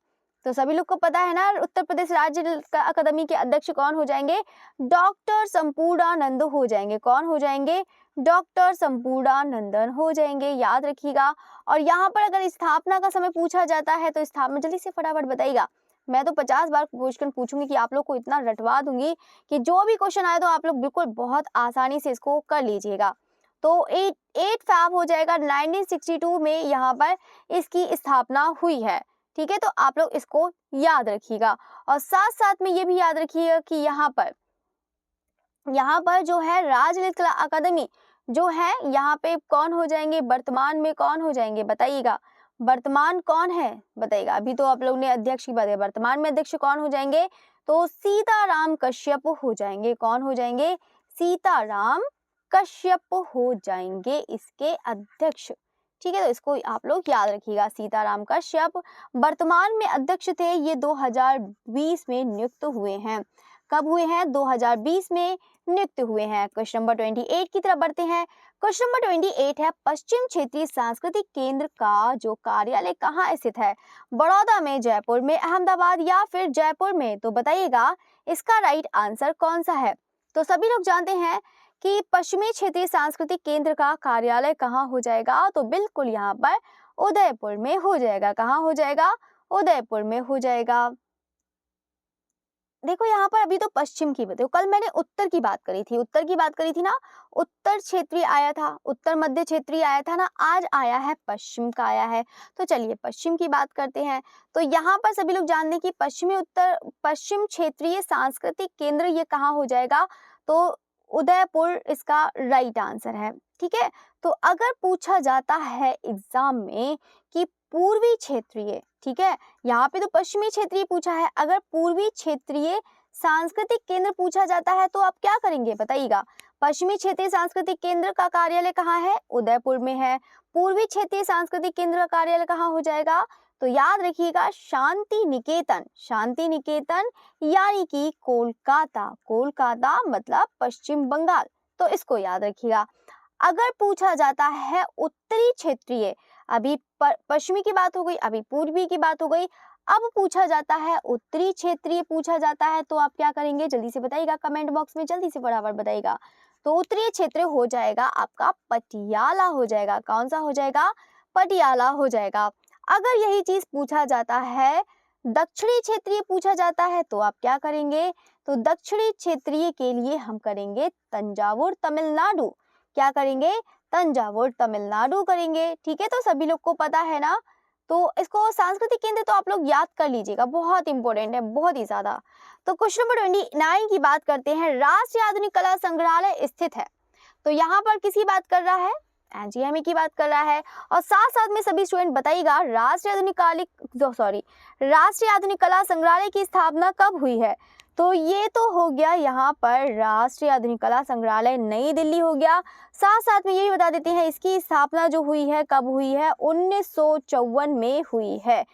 Speaker 1: तो सभी लोग को पता है ना, उत्तर प्रदेश राज्य अकादमी के अध्यक्ष कौन हो जाएंगे? डॉक्टर संपूर्णानंद हो जाएंगे। कौन हो जाएंगे? डॉक्टर संपूर्णानंदन हो जाएंगे, याद रखिएगा। और यहाँ पर अगर स्थापना का समय पूछा जाता है तो स्थापना जल्दी से फटाफट बताइएगा। मैं तो 50 बार क्वेश्चन पूछूंगी कि आप लोग को इतना रटवा दूंगी कि जो भी क्वेश्चन आए तो आप लोग बिल्कुल बहुत आसानी से इसको कर लीजिएगा। तो 8 फैब हो जाएगा। 1962 में यहाँ पर इसकी स्थापना हुई है। ठीक है, तो आप लोग इसको याद रखिएगा। और साथ साथ में ये भी याद रखिएगा कि यहाँ पर जो है राज्य ललित कला अकादमी जो है यहाँ पे कौन हो जाएंगे? वर्तमान में कौन हो जाएंगे बताइएगा? वर्तमान कौन है बताइएगा? अभी तो आप लोग ने अध्यक्ष की बात है, वर्तमान में अध्यक्ष कौन हो जाएंगे? तो सीताराम कश्यप हो जाएंगे। कौन हो जाएंगे? सीताराम कश्यप हो जाएंगे इसके अध्यक्ष। ठीक है, तो इसको आप लोग याद रखिएगा। सीताराम कश्यप वर्तमान में अध्यक्ष थे, ये 2020 में नियुक्त हुए हैं। कब हुए हैं? 2020 में नियुक्त हुए हैं। क्वेश्चन नंबर 28 की तरफ बढ़ते हैं। क्वेश्चन नंबर 28 है, पश्चिम क्षेत्रीय सांस्कृतिक केंद्र का जो कार्यालय कहाँ स्थित है? बड़ौदा में, जयपुर में, अहमदाबाद या फिर जयपुर में? तो बताइएगा इसका राइट आंसर कौन सा है? तो सभी लोग जानते हैं कि पश्चिमी क्षेत्रीय सांस्कृतिक केंद्र का कार्यालय कहाँ हो जाएगा? तो बिल्कुल यहाँ पर उदयपुर में हो जाएगा। कहाँ हो जाएगा? उदयपुर में हो जाएगा। देखो यहाँ पर अभी तो पश्चिम की बताओ, कल मैंने उत्तर की बात करी थी ना, उत्तर क्षेत्रीय आया था, उत्तर मध्य क्षेत्रीय आया था ना, आज आया है पश्चिम का आया है। तो चलिए पश्चिम की बात करते हैं। तो यहाँ पर सभी लोग जानते हैं कि पश्चिम क्षेत्रीय सांस्कृतिक केंद्र ये कहाँ हो जाएगा? तो उदयपुर इसका राइट आंसर है। ठीक है, तो अगर पूछा जाता है एग्जाम में कि पूर्वी क्षेत्रीय, ठीक है, यहाँ पे तो पश्चिमी क्षेत्रीय पूछा है, अगर पूर्वी क्षेत्रीय सांस्कृतिक केंद्र पूछा जाता है तो आप क्या करेंगे बताइएगा? पश्चिमी क्षेत्रीय सांस्कृतिक केंद्र का कार्यालय कहाँ है? उदयपुर में है। पूर्वी क्षेत्रीय सांस्कृतिक केंद्र का कार्यालय कहाँ हो जाएगा? तो याद रखिएगा शांति निकेतन यानी कि कोलकाता मतलब पश्चिम बंगाल। तो इसको याद रखिएगा। अगर पूछा जाता है उत्तरी क्षेत्रीय, अभी पश्चिमी की बात हो गई, अभी पूर्वी की बात हो गई, अब पूछा जाता है उत्तरी क्षेत्रीय पूछा जाता है तो आप क्या करेंगे? जल्दी से बताइएगा, कमेंट बॉक्स में जल्दी से फटाफट बताइएगा। तो उत्तरी क्षेत्र हो जाएगा आपका पटियाला हो जाएगा। कौन सा हो जाएगा? पटियाला हो जाएगा। अगर यही चीज पूछा जाता है दक्षिणी क्षेत्रीय पूछा जाता है तो आप क्या करेंगे? तो दक्षिणी क्षेत्रीय के लिए हम करेंगे तंजावुर तमिलनाडु। क्या करेंगे? तंजावुर तमिलनाडु करेंगे। ठीक है, तो सभी लोग को पता है ना। तो इसको सांस्कृतिक केंद्र तो आप लोग याद कर लीजिएगा, बहुत इंपॉर्टेंट है, बहुत ही ज्यादा। तो क्वेश्चन नंबर 29 की बात करते हैं। राष्ट्रीय आधुनिक कला संग्रहालय स्थित है, तो यहाँ पर किसी बात कर रहा है? एनजीएमई की बात कर रहा है। और साथ साथ में सभी स्टूडेंट बताइएगा राष्ट्रीय आधुनिक कला संग्रहालय की स्थापना कब हुई है? तो ये तो हो गया यहाँ पर राष्ट्रीय आधुनिक कला संग्रहालय नई दिल्ली हो गया। साथ साथ में यही बता देते हैं इसकी स्थापना जो हुई है कब हुई है? 1954 में हुई है।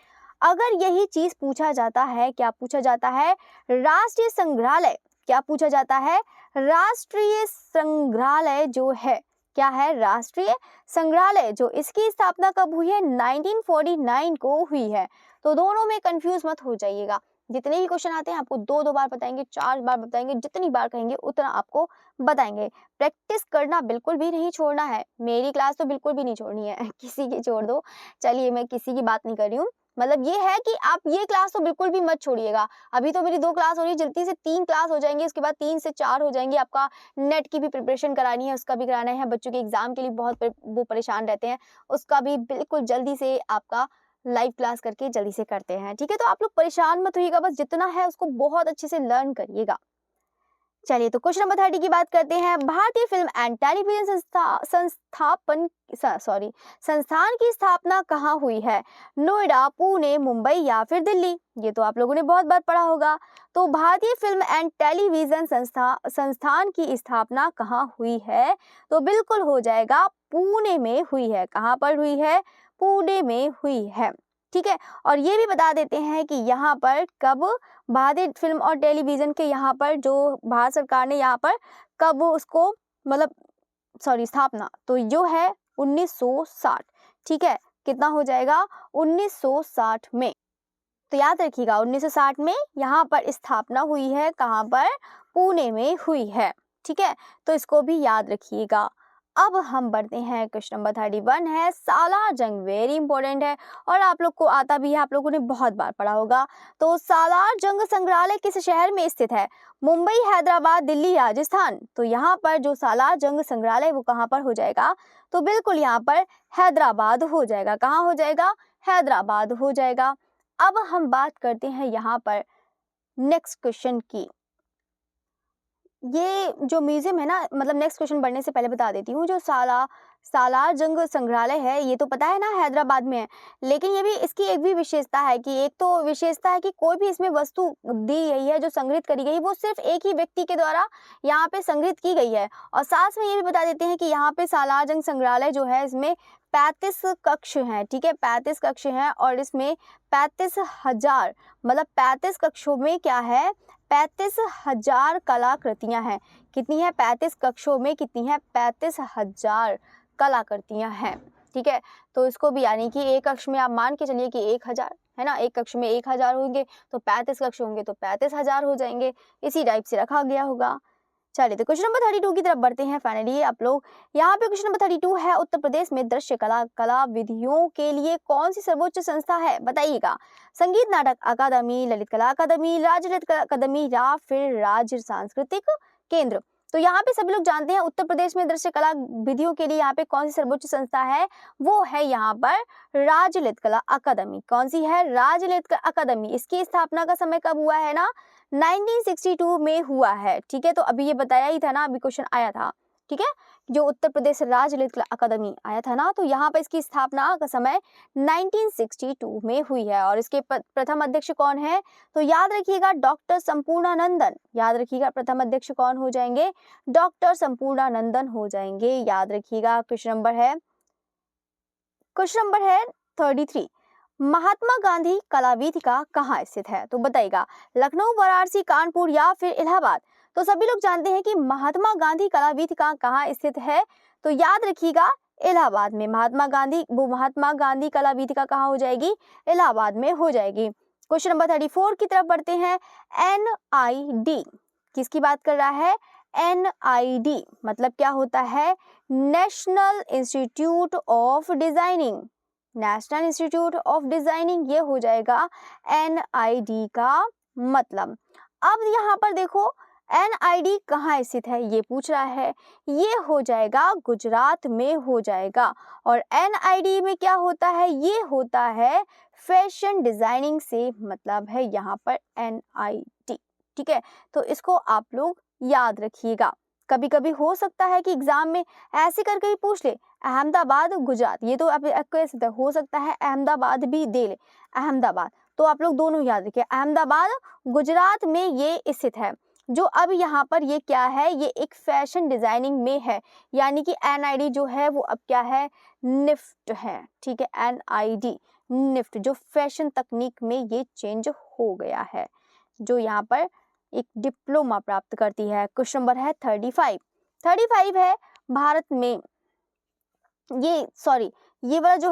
Speaker 1: अगर यही चीज पूछा जाता है, क्या पूछा जाता है? राष्ट्रीय संग्रहालय, क्या पूछा जाता है? राष्ट्रीय संग्रहालय जो है क्या है? राष्ट्रीय संग्रहालय जो इसकी स्थापना कब हुई है? 1949 को हुई है। तो दोनों में कंफ्यूज मत हो जाइएगा। जितने भी क्वेश्चन आते हैं आपको 2 बार बताएंगे, 4 बार बताएंगे, जितनी बार कहेंगे उतना आपको बताएंगे। प्रैक्टिस करना बिल्कुल भी नहीं छोड़ना है। मेरी क्लास तो बिल्कुल भी नहीं छोड़नी है किसी की छोड़ दो। चलिए मैं किसी की बात नहीं कर रही हूँ, मतलब ये है कि आप ये क्लास तो बिल्कुल भी मत छोड़िएगा। अभी तो मेरी 2 क्लास हो रही है, जल्दी से 3 क्लास हो जाएंगी, उसके बाद 3 से 4 हो जाएंगी। आपका नेट की भी प्रिपरेशन करानी है, उसका भी कराना है। बच्चों के एग्जाम के लिए बहुत वो परेशान रहते हैं, उसका भी बिल्कुल जल्दी से आपका लाइव क्लास करके जल्दी से करते हैं। ठीक है, तो आप लोग परेशान मत होइएगा, बस जितना है उसको बहुत अच्छे से लर्न करिएगा। चलिए तो क्वेश्चन नंबर 30 की बात करते हैं। भारतीय फिल्म एंड टेलीविजन संस्थान की स्थापना कहाँ हुई है? नोएडा, पुणे, मुंबई या फिर दिल्ली? ये तो आप लोगों ने बहुत बार पढ़ा होगा। तो भारतीय फिल्म एंड टेलीविजन संस्थान की स्थापना कहाँ हुई है? तो बिल्कुल हो जाएगा, पुणे में हुई है। कहाँ पर हुई है? पुणे में हुई है। ठीक है, और ये भी बता देते हैं कि यहाँ पर कब भारतीय फिल्म और टेलीविजन के यहाँ पर जो भारत सरकार ने यहाँ पर कब उसको मतलब स्थापना, तो जो है 1960। ठीक है, कितना हो जाएगा? 1960 में। तो याद रखिएगा 1960 में यहाँ पर स्थापना हुई है। कहाँ पर? पुणे में हुई है। ठीक है, तो इसको भी याद रखिएगा। अब हम बढ़ते हैं, क्वेश्चन नंबर 31 है सालार जंग। वेरी इंपॉर्टेंट है और आप लोग को आता भी है, आप लोगों ने बहुत बार पढ़ा होगा। तो सालार जंग संग्रहालय किस शहर में स्थित है? मुंबई, हैदराबाद, दिल्ली, राजस्थान? तो यहाँ पर जो सालार जंग संग्रहालय वो कहाँ पर हो जाएगा? तो बिल्कुल यहाँ पर हैदराबाद हो जाएगा। कहाँ हो जाएगा? हैदराबाद हो जाएगा। अब हम बात करते हैं यहाँ पर नेक्स्ट क्वेश्चन की। ये जो म्यूजियम है ना, मतलब नेक्स्ट क्वेश्चन बढ़ने से पहले बता देती हूँ, जो सालार जंग संग्रहालय है ये तो पता है ना हैदराबाद में है, लेकिन ये भी इसकी एक भी विशेषता है कि एक तो विशेषता है कि कोई भी इसमें वस्तु दी गई है जो संग्रहित करी गई वो सिर्फ एक ही व्यक्ति के द्वारा यहाँ पे संग्रहित की गई है। और साथ में ये भी बता देते हैं कि यहाँ पे सालार जंग संग्रहालय जो है इसमें 35 कक्ष हैं। ठीक है, 35 कक्ष हैं और इसमें 35,000 मतलब 35 कक्षों में क्या है? 35,000 कलाकृतियां हैं। कितनी है? 35 कक्षों में कितनी है? 35,000 कलाकृतियां हैं। ठीक है, तो इसको भी यानी कि एक कक्ष में आप मान के चलिए कि 1,000 है ना, एक कक्ष में 1,000 होंगे तो 35 कक्ष होंगे तो 35,000 हो जाएंगे। इसी टाइप से रखा गया होगा। चलिए तो क्वेश्चन नंबर 32 की तरफ बढ़ते हैं। फाइनली आप लोग यहाँ पे क्वेश्चन नंबर 32 है, उत्तर प्रदेश में दृश्य कला विधियों के लिए कौन सी सर्वोच्च संस्था है? बताइएगा। संगीत नाटक अकादमी, ललित कला अकादमी, राज्य ललित कला अकादमी या फिर राज्य सांस्कृतिक केंद्र? तो यहाँ पे सभी लोग जानते हैं उत्तर प्रदेश में दृश्य कला विधियों के लिए यहाँ पे कौन सी सर्वोच्च संस्था है? वो है यहाँ पर राज्य ललित कला अकादमी। कौन सी है? राज्य ललित कला अकादमी। इसकी स्थापना का समय कब हुआ है ना? 1962 में हुआ है। ठीक है, तो अभी ये बताया ही था ना, अभी क्वेश्चन आया था। ठीक है, जो उत्तर प्रदेश राज्य ललित कला अकादमी आया था ना, तो यहाँ पर इसकी स्थापना का समय 1962 में हुई है। और इसके प्रथम अध्यक्ष कौन है? तो याद रखिएगा डॉक्टर संपूर्णानंदन। याद रखिएगा प्रथम अध्यक्ष कौन हो जाएंगे? डॉक्टर संपूर्णानंदन हो जाएंगे। याद रखिएगा। क्वेश्चन नंबर है 33। महात्मा गांधी कला वेदिका कहाँ स्थित है? तो बताइएगा। लखनऊ, वाराणसी, कानपुर या फिर इलाहाबाद? तो सभी लोग जानते हैं कि महात्मा गांधी कला वेदिका कहाँ स्थित है। तो याद रखिएगा इलाहाबाद में। महात्मा गांधी कला वेदिका कहाँ हो जाएगी? इलाहाबाद में हो जाएगी। क्वेश्चन नंबर 34 की तरफ बढ़ते हैं। NID किसकी बात कर रहा है? NID मतलब क्या होता है? National institute of designing. National institute of designing ये हो जाएगा NID का मतलब। अब यहाँ पर देखो NID कहाँ स्थित है ये पूछ रहा है। ये हो जाएगा गुजरात में हो जाएगा। और NID में क्या होता है? ये होता है फैशन डिजाइनिंग से मतलब है यहाँ पर NID। ठीक है, तो इसको आप लोग याद रखिएगा। कभी कभी हो सकता है कि एग्जाम में ऐसे करके ही पूछ ले, अहमदाबाद गुजरात, ये तो आपको ऐसे हो सकता है अहमदाबाद भी दे ले, अहमदाबाद। तो आप लोग दोनों याद रखिए, अहमदाबाद गुजरात में ये स्थित है। जो अब यहाँ पर ये क्या है? ये एक फैशन डिजाइनिंग में है, यानी कि NID जो है वो अब क्या है? निफ्ट है। ठीक है, NID निफ्ट जो फैशन तकनीक में ये चेंज हो गया है, जो यहाँ पर एक डिप्लोमा प्राप्त करती है। क्वेश्चन नंबर है 35 है भारत में ये वाला जो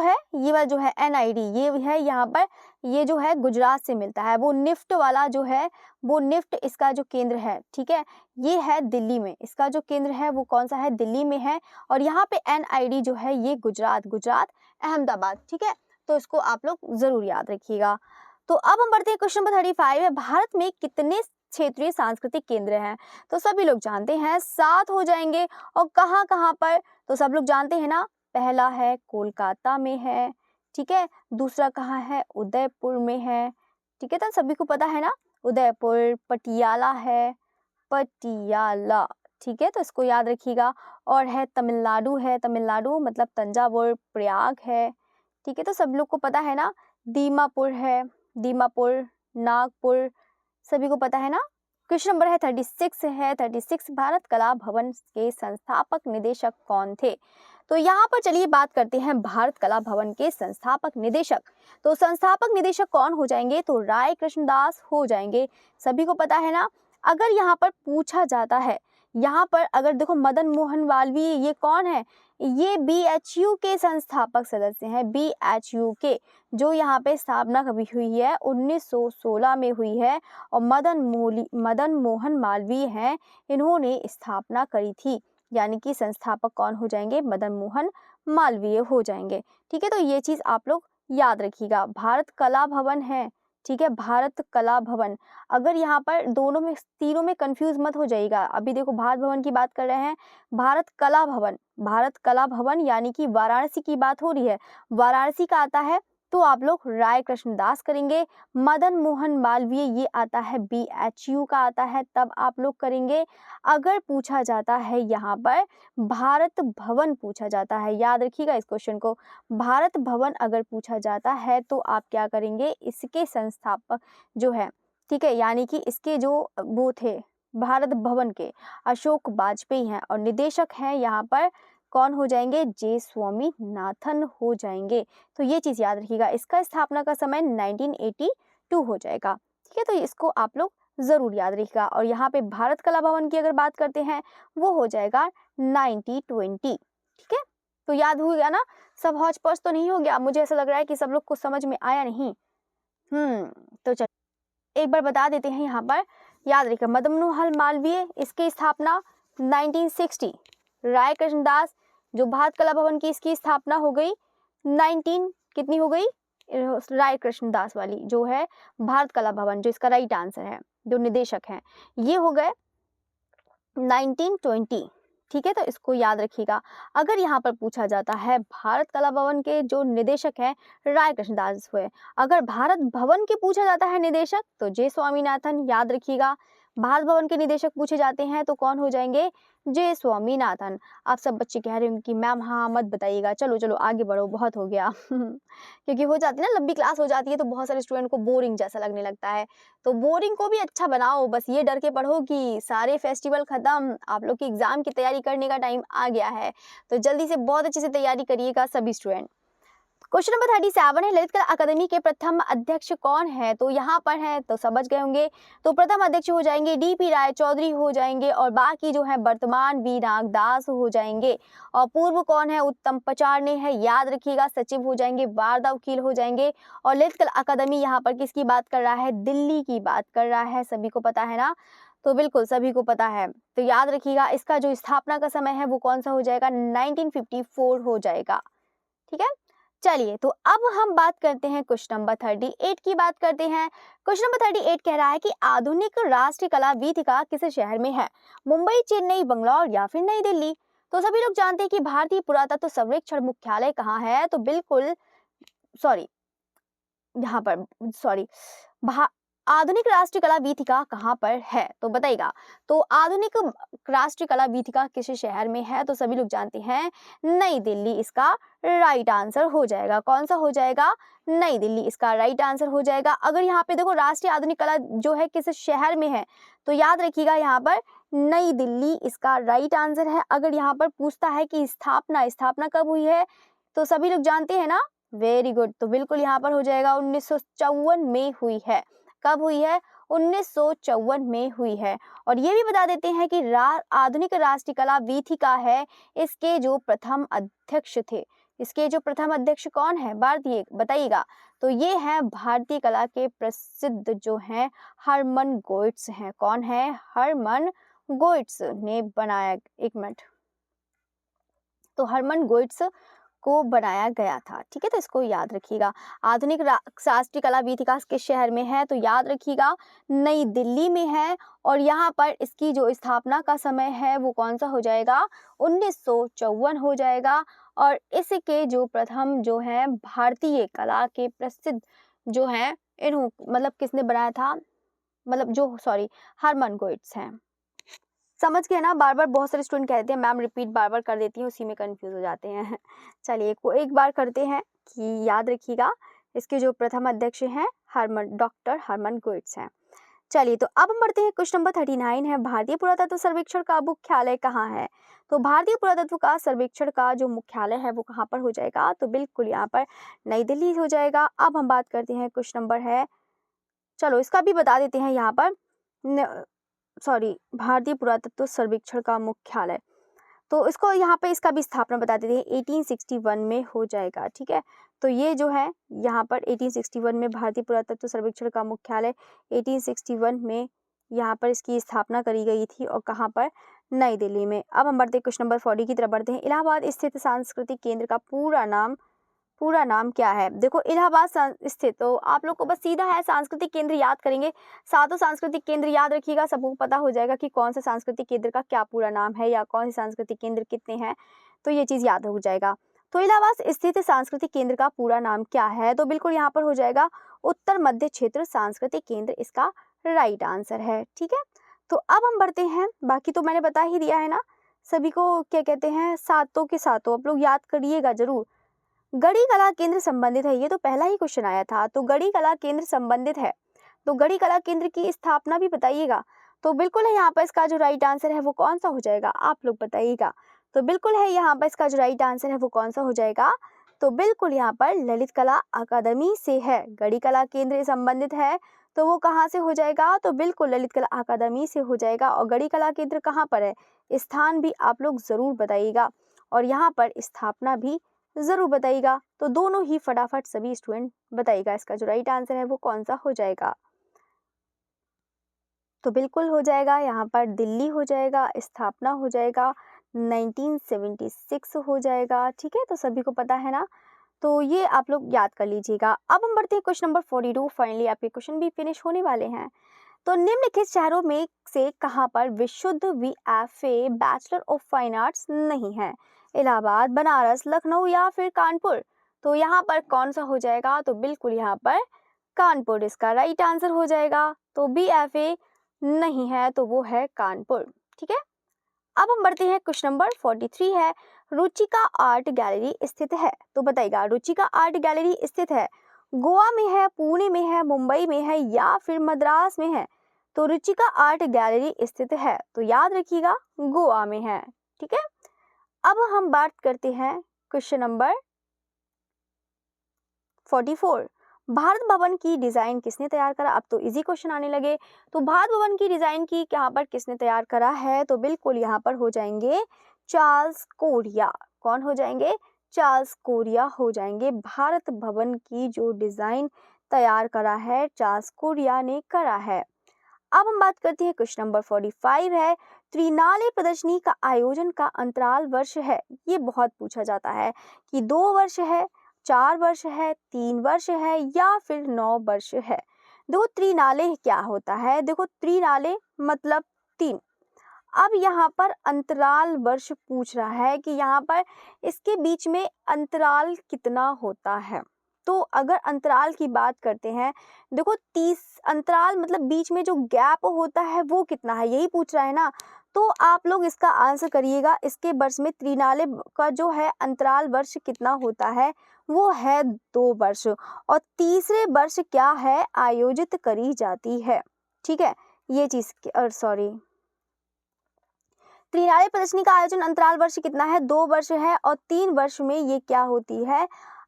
Speaker 1: है NID ये है यहाँ पर, ये जो है गुजरात से मिलता है। वो निफ्ट वाला जो है वो निफ्ट इसका जो केंद्र है, ठीक है, ये है दिल्ली में। इसका जो केंद्र है वो कौन सा है? दिल्ली में है। और यहाँ पे NID जो है ये गुजरात अहमदाबाद। ठीक है, तो इसको आप लोग जरूर याद रखिएगा। तो अब हम बढ़ते हैं, क्वेश्चन नंबर 35 है भारत में कितने क्षेत्रीय सांस्कृतिक केंद्र हैं? तो सभी लोग जानते हैं 7 हो जाएंगे। और कहाँ कहाँ पर? तो सब लोग जानते हैं ना, पहला है कोलकाता में है। ठीक है, दूसरा कहाँ है? उदयपुर में है। ठीक है, तो सभी को पता है ना, उदयपुर। पटियाला है, पटियाला, ठीक है, तो इसको याद रखिएगा। और है तमिलनाडु, है तमिलनाडु मतलब तंजावुर, प्रयाग है, ठीक है, तो सब लोग को पता है ना। दीमापुर है, दीमापुर, नागपुर, सभी को पता है ना। क्वेश्चन नंबर है 36 है, 36 भारत कला भवन के संस्थापक निदेशक कौन थे? तो यहाँ पर चलिए बात करते हैं भारत कला भवन के संस्थापक निदेशक। तो संस्थापक निदेशक कौन हो जाएंगे? तो राय कृष्णदास हो जाएंगे, सभी को पता है ना। अगर यहाँ पर पूछा जाता है, यहाँ पर अगर देखो मदन मोहन मालवीय ये कौन है? ये BHU के संस्थापक सदस्य हैं, BHU के, जो यहाँ पे स्थापना कभी हुई है 1916 में हुई है। और मदन मोहन मालवीय हैं, इन्होंने स्थापना करी थी, यानी कि संस्थापक कौन हो जाएंगे? मदन मोहन मालवीय हो जाएंगे, ठीक है। तो ये चीज़ आप लोग याद रखिएगा। भारत कला भवन है, ठीक है, भारत कला भवन। अगर यहाँ पर दोनों में तीनों में कंफ्यूज मत हो जाइएगा। अभी देखो भारत भवन की बात कर रहे हैं, भारत कला भवन, भारत कला भवन यानी कि वाराणसी की बात हो रही है, वाराणसी का आता है, तो आप लोग राय कृष्णदास करेंगे। मदन मोहन मालवीय ये आता है BHU का आता है, तब आप लोग करेंगे। अगर पूछा जाता है यहाँ पर भारत भवन पूछा जाता है, याद रखिएगा इस क्वेश्चन को, भारत भवन अगर पूछा जाता है तो आप क्या करेंगे? इसके संस्थापक जो है, ठीक है, यानी कि इसके जो वो थे भारत भवन के, अशोक वाजपेयी हैं, और निदेशक हैं यहाँ पर कौन हो जाएंगे? J स्वामीनाथन हो जाएंगे। तो ये चीज़ याद रखिएगा। इसका स्थापना का समय 1982 हो जाएगा, ठीक है, तो इसको आप लोग ज़रूर याद रखिएगा। और यहाँ पे भारत कला भवन की अगर बात करते हैं, वो हो जाएगा 1920, ठीक है, तो याद हो गया ना। सब हौच पौच तो नहीं हो गया? मुझे ऐसा लग रहा है कि सब लोग को समझ में आया नहीं। तो चलिए एक बार बता देते हैं यहाँ पर, याद रखिएगा। मदन मोहन मालवीय, इसकी स्थापना 1960, राय कृष्णदास जो भारत कला भवन की इसकी स्थापना हो गई 19 कितनी हो गई? राय कृष्णदास वाली जो है भारत कला भवन, जो इसका राइट आंसर है, जो निदेशक हैं, ये हो गए 1920, ठीक है, तो इसको याद रखिएगा। अगर यहाँ पर पूछा जाता है भारत कला भवन के जो निदेशक हैं राय कृष्णदास हुए, अगर भारत भवन के पूछा जाता है निदेशक तो J स्वामीनाथन, याद रखिएगा। भारत भवन के निदेशक पूछे जाते हैं तो कौन हो जाएंगे? J स्वामीनाथन। आप सब बच्चे कह रहे होंगे कि मैम हाँ मत बताइएगा, चलो चलो आगे बढ़ो, बहुत हो गया क्योंकि हो जाती है ना, लंबी क्लास हो जाती है तो बहुत सारे स्टूडेंट को बोरिंग जैसा लगने लगता है। तो बोरिंग को भी अच्छा बनाओ, बस ये डर के पढ़ो कि सारे फेस्टिवल खत्म, आप लोग की एग्जाम की तैयारी करने का टाइम आ गया है, तो जल्दी से बहुत अच्छे से तैयारी करिएगा सभी स्टूडेंट। क्वेश्चन नंबर 37 है, ललित कला अकादमी के प्रथम अध्यक्ष कौन है? तो यहाँ पर है तो समझ गए होंगे, तो प्रथम अध्यक्ष हो जाएंगे DP राय चौधरी हो जाएंगे, और बाकी जो है वर्तमान V नागदास हो जाएंगे, और पूर्व कौन है? उत्तम पचारने है, याद रखिएगा। सचिव हो जाएंगे वारदा वकील हो जाएंगे। और ललित कला अकादमी यहाँ पर किसकी बात कर रहा है? दिल्ली की बात कर रहा है, सभी को पता है ना, तो बिल्कुल सभी को पता है, तो याद रखिएगा। इसका जो स्थापना का समय है वो कौन सा हो जाएगा? 1954 हो जाएगा, ठीक है। चलिए तो अब हम बात करते हैं क्वेश्चन नंबर 38 की बात करते हैं। क्वेश्चन नंबर 38 कह रहा है कि आधुनिक राष्ट्रीय कला वीथिका किस शहर में है? मुंबई, चेन्नई, बंगलौर या फिर नई दिल्ली? तो सभी लोग जानते हैं कि भारतीय पुरातत्व सर्वेक्षण मुख्यालय कहाँ है? तो बिल्कुल यहाँ पर आधुनिक राष्ट्रीय कला वीथिका कहाँ पर है? तो बताइएगा। तो आधुनिक राष्ट्रीय कला वीथिका किस शहर में है? तो सभी लोग जानते हैं नई दिल्ली इसका राइट आंसर हो जाएगा। कौन सा हो जाएगा? नई दिल्ली इसका राइट आंसर हो जाएगा। अगर यहाँ पे देखो राष्ट्रीय आधुनिक कला जो है किस शहर में है, तो याद रखिएगा यहाँ पर नई दिल्ली इसका राइट आंसर है। अगर यहाँ पर पूछता है कि स्थापना कब हुई है, तो सभी लोग जानते हैं ना, वेरी गुड, तो बिल्कुल यहाँ पर हो जाएगा 1954 में हुई है। कब हुई है? 1954 में हुई है। और ये भी बता देते हैं कि आधुनिक राष्ट्रीय कला वीथिका है, इसके जो प्रथम अध्यक्ष थे, इसके जो प्रथम अध्यक्ष कौन है? भारतीय बताइएगा। तो ये है भारतीय कला के प्रसिद्ध जो हैं हरमन गोइट्स हैं। कौन है? हरमन गोइट्स ने बनाया, एक मिनट, तो हरमन गोइट्स को बनाया गया था, ठीक है, तो इसको याद रखिएगा। आधुनिक राष्ट्रीय कला वीथिका किस शहर में है? तो याद रखिएगा नई दिल्ली में है। और यहाँ पर इसकी जो स्थापना का समय है वो कौन सा हो जाएगा? 1954 हो जाएगा। और इसके जो प्रथम जो है भारतीय कला के प्रसिद्ध जो है मतलब किसने बनाया था, मतलब जो हरमन गोइट्स हैं, समझ गए ना? बार-बार बहुत सारे स्टूडेंट कहते हैं मैम रिपीट बार-बार कर देती हैं, उसी में कन्फ्यूज़ हो जाते हैं। चलिए एक बार करते हैं कि याद रखिएगा, इसके जो प्रथम अध्यक्ष हैं डॉक्टर हरमन गोइट्स हैं। चलिए तो अब हम बढ़ते हैं, क्वेश्चन नंबर 39 है, भारतीय पुरातत्व सर्वेक्षण का मुख्यालय कहाँ है? तो भारतीय पुरातत्व का सर्वेक्षण का जो मुख्यालय है वो कहाँ पर हो जाएगा? तो बिल्कुल यहाँ पर नई दिल्ली हो जाएगा। अब हम बात करते हैं, क्वेश्चन नंबर है, चलो इसका भी बता देते हैं यहाँ पर, भारतीय पुरातत्व सर्वेक्षण का मुख्यालय, तो इसको यहाँ पे इसका भी स्थापना बता देते हैं, 1861 में हो जाएगा। ठीक है, तो ये जो है यहाँ पर 1861 में भारतीय पुरातत्व सर्वेक्षण का मुख्यालय 1861 में यहाँ पर इसकी स्थापना करी गई थी, और कहाँ पर? नई दिल्ली में। अब हम बढ़ते हैं क्वेश्चन नंबर 40 की तरफ बढ़ते हैं। इलाहाबाद स्थित सांस्कृतिक केंद्र का पूरा नाम क्या है? देखो इलाहाबाद स्थित, तो आप लोग को बस सीधा है सांस्कृतिक केंद्र याद करेंगे, सातों सांस्कृतिक केंद्र याद रखिएगा, सबको पता हो जाएगा कि कौन सा सांस्कृतिक केंद्र का क्या पूरा नाम है, या कौन से सांस्कृतिक केंद्र कितने हैं, तो ये चीज़ याद हो जाएगा। तो इलाहाबाद स्थित सांस्कृतिक केंद्र का पूरा नाम क्या है? तो बिल्कुल यहाँ पर हो जाएगा उत्तर मध्य क्षेत्र सांस्कृतिक केंद्र, इसका राइट आंसर है। ठीक है, तो अब हम बढ़ते हैं, बाकी तो मैंने बता ही दिया है ना सभी को, क्या कहते हैं, सातों के सातों आप लोग याद करिएगा जरूर। गढ़ी कला केंद्र संबंधित है, ये तो पहला ही क्वेश्चन आया था, तो गढ़ी कला केंद्र संबंधित है, तो गढ़ी कला केंद्र की स्थापना भी बताइएगा। तो बिल्कुल है यहाँ पर इसका जो राइट आंसर है वो कौन सा हो जाएगा, आप लोग बताइएगा। तो बिल्कुल है यहाँ पर इसका जो राइट आंसर है वो कौन सा हो जाएगा? तो बिल्कुल यहाँ पर ललित कला अकादमी से है, गढ़ी कला केंद्र संबंधित है, तो वो कहाँ से हो जाएगा? तो बिल्कुल ललित कला अकादमी से हो जाएगा। और गढ़ी कला केंद्र कहाँ पर है, स्थान भी आप लोग जरूर बताइएगा, और यहाँ पर स्थापना भी जरूर बताइएगा। तो दोनों ही फटाफट सभी स्टूडेंट बताइएगा, इसका जो राइट आंसर है वो कौन सा हो जाएगा? तो बिल्कुल हो जाएगा यहाँ पर दिल्ली हो जाएगा, स्थापना हो जाएगा 1976 हो जाएगा। ठीक है, तो सभी को पता है ना, तो ये आप लोग याद कर लीजिएगा। अब हम बढ़ते हैं क्वेश्चन नंबर 42, फाइनली आपके क्वेश्चन भी फिनिश होने वाले हैं। तो निम्नलिखित शहरों में से कहाँ पर विशुद्ध VFA bachelor of fine arts नहीं है? इलाहाबाद, बनारस, लखनऊ या फिर कानपुर? तो यहाँ पर कौन सा हो जाएगा? तो बिल्कुल यहाँ पर कानपुर इसका राइट आंसर हो जाएगा। तो BFA नहीं है, तो वो है कानपुर। ठीक है, अब हम बढ़ते हैं, क्वेश्चन नंबर 43 है, रुचिका आर्ट गैलरी स्थित है? तो बताइएगा, रुचिका आर्ट गैलरी स्थित है गोवा में है, पुणे में है, मुंबई में है, या फिर मद्रास में है? तो रुचिका आर्ट गैलरी स्थित है, तो याद रखिएगा गोवा में है। ठीक है, अब हम बात करते हैं क्वेश्चन नंबर 44, भारत भवन की डिजाइन किसने तैयार करा? अब तो इजी क्वेश्चन आने लगे। तो भारत भवन की डिजाइन की यहाँ पर किसने तैयार करा है? तो बिल्कुल यहाँ पर हो जाएंगे चार्ल्स कोरिया। कौन हो जाएंगे? चार्ल्स कोरिया हो जाएंगे। भारत भवन की जो डिजाइन तैयार करा है चार्ल्स कोरिया ने करा है। अब हम बात करते हैं, क्वेश्चन नंबर 45 है, त्रिनाले प्रदर्शनी का आयोजन का अंतराल वर्ष है? ये बहुत पूछा जाता है कि 2 वर्ष है, 4 वर्ष है, 3 वर्ष है, या फिर 9 वर्ष है। देखो त्रिनाले क्या होता है, देखो त्रिनाले मतलब 3। अब यहाँ पर अंतराल वर्ष पूछ रहा है कि यहाँ पर इसके बीच में अंतराल कितना होता है। तो अगर अंतराल की बात करते हैं, देखो 30 अंतराल मतलब बीच में जो गैप होता है वो कितना है, यही पूछ रहा है ना। तो आप लोग इसका आंसर करिएगा, इसके वर्ष में त्रिनाले का जो है अंतराल वर्ष कितना होता है, वो है 2 वर्ष, और तीसरे वर्ष क्या है, आयोजित करी जाती है। ठीक है, ये चीज त्रिनाले प्रदर्शनी का आयोजन अंतराल वर्ष कितना है, 2 वर्ष है, और 3 वर्ष में ये क्या होती है,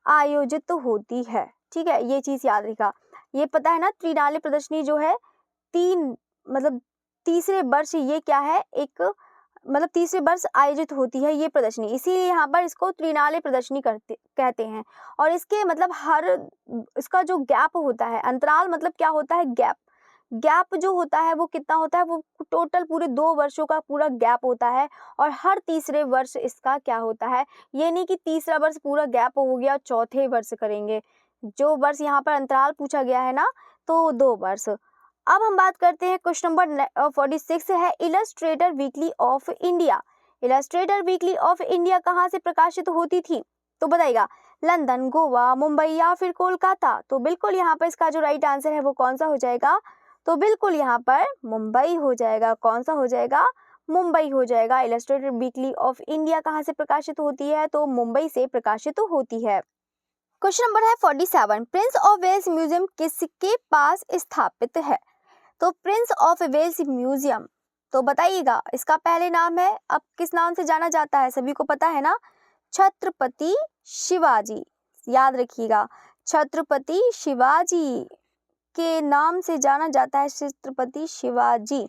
Speaker 1: आयोजित होती है। ठीक है, ये चीज याद रखिएगा। ये पता है ना, त्रिनाले प्रदर्शनी जो है 3 मतलब तीसरे वर्ष ये क्या है, एक मतलब तीसरे वर्ष आयोजित होती है ये प्रदर्शनी, इसीलिए यहाँ पर इसको त्रिनाले प्रदर्शनी कहते हैं। और इसके मतलब हर इसका जो गैप होता है, अंतराल मतलब क्या होता है, गैप जो होता है वो कितना होता है, वो टोटल पूरे 2 वर्षों का पूरा गैप होता है, और हर तीसरे वर्ष इसका क्या होता है, ये नहीं कि तीसरा वर्ष पूरा गैप हो गया चौथे वर्ष करेंगे। जो वर्ष यहाँ पर अंतराल पूछा गया है ना, तो 2 वर्ष। अब हम बात करते हैं, क्वेश्चन नंबर 46 है, Illustrator weekly off India. Illustrator weekly off India कहाँ से प्रकाशित होती थी? तो बताइएगा, लंदन, गोवा, मुंबई या फिर कोलकाता? तो बिल्कुल यहाँ पर इसका जो राइट आंसर है वो कौन सा हो जाएगा? तो बिल्कुल यहाँ पर मुंबई हो जाएगा। कौन सा हो जाएगा? मुंबई हो जाएगा। इलस्ट्रेटेड वीकली ऑफ इंडिया कहाँ से प्रकाशित होती है, तो मुंबई से प्रकाशित होती है। क्वेश्चन नंबर है 47, प्रिंस ऑफ वेल्स म्यूजियम किसके पास स्थापित है, तो प्रिंस ऑफ वेल्स म्यूजियम, तो बताइएगा इसका पहले नाम है, अब किस नाम से जाना जाता है, सभी को पता है ना, छत्रपति शिवाजी। याद रखिएगा, छत्रपति शिवाजी के नाम से जाना जाता है, छत्रपति शिवाजी।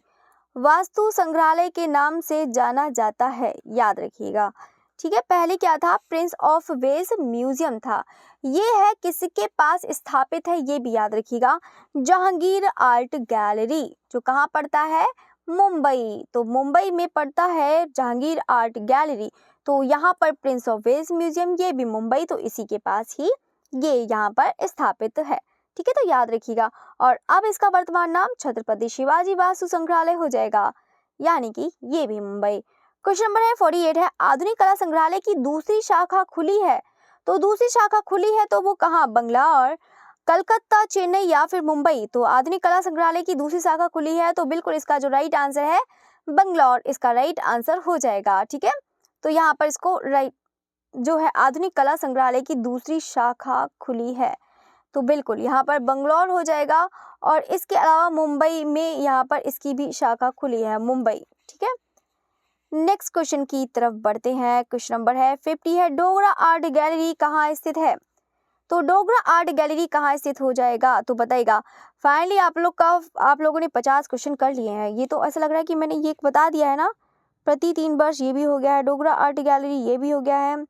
Speaker 1: वास्तु संग्रहालय के नाम से जाना जाता है, याद रखिएगा। ठीक है, पहले क्या था, प्रिंस ऑफ वेल्स म्यूजियम था। ये है किसके पास स्थापित है, ये भी याद रखिएगा, जहांगीर आर्ट गैलरी, जो कहाँ पड़ता है, मुंबई। तो मुंबई में पड़ता है जहांगीर आर्ट गैलरी। तो यहाँ पर प्रिंस ऑफ वेल्स म्यूजियम, ये भी मुंबई, तो इसी के पास ही ये यहाँ पर स्थापित है। ठीक है, तो याद रखिएगा। और अब इसका वर्तमान नाम छत्रपति शिवाजी वास्तु संग्रहालय हो जाएगा, यानी कि ये भी मुंबई। क्वेश्चन नंबर है 48 है, आधुनिक कला संग्रहालय की दूसरी शाखा खुली है, तो दूसरी शाखा खुली है तो वो कहाँ, बंगलौर, कलकत्ता, चेन्नई या फिर मुंबई। तो आधुनिक कला संग्रहालय की दूसरी शाखा खुली है, तो बिल्कुल इसका जो राइट आंसर है बंगलौर, इसका राइट आंसर हो जाएगा। ठीक है, तो यहाँ पर इसको राइट जो है आधुनिक कला संग्रहालय की दूसरी शाखा खुली है, तो बिल्कुल यहाँ पर बंगलौर हो जाएगा। और इसके अलावा मुंबई में यहाँ पर इसकी भी शाखा खुली है, मुंबई। ठीक है, नेक्स्ट क्वेश्चन की तरफ बढ़ते हैं। क्वेश्चन नंबर है 50 है, डोगरा आर्ट गैलरी कहाँ स्थित है, तो डोगरा आर्ट गैलरी कहाँ स्थित हो जाएगा, तो बताइएगा। फाइनली आप लोगों ने 50 क्वेश्चन कर लिए हैं। ये तो ऐसा लग रहा है कि मैंने ये बता दिया है ना, प्रति 3 वर्ष ये भी हो गया है, डोगरा आर्ट गैलरी ये भी हो गया है,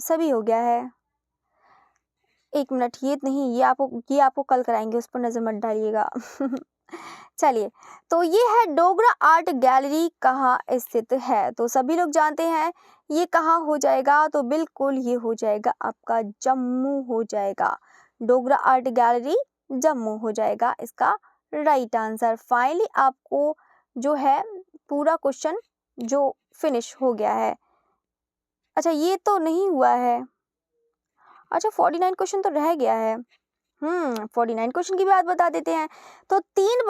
Speaker 1: सभी हो गया है। एक मिनट, ये नहीं, ये आपको कल कराएंगे, उस पर नजर मत डालिएगा। चलिए, तो ये है डोगरा आर्ट गैलरी कहाँ स्थित है, तो सभी लोग जानते हैं ये कहाँ हो जाएगा, तो बिल्कुल ये हो जाएगा आपका जम्मू हो जाएगा। डोगरा आर्ट गैलरी जम्मू हो जाएगा इसका राइट आंसर। फाइनली आपको जो है पूरा क्वेश्चन जो फिनिश हो गया है। अच्छा, ये तो नहीं हुआ है, अच्छा 49 क्वेश्चन तो रह गया है। 49 क्वेश्चन की बात बता देते हैं। तो 3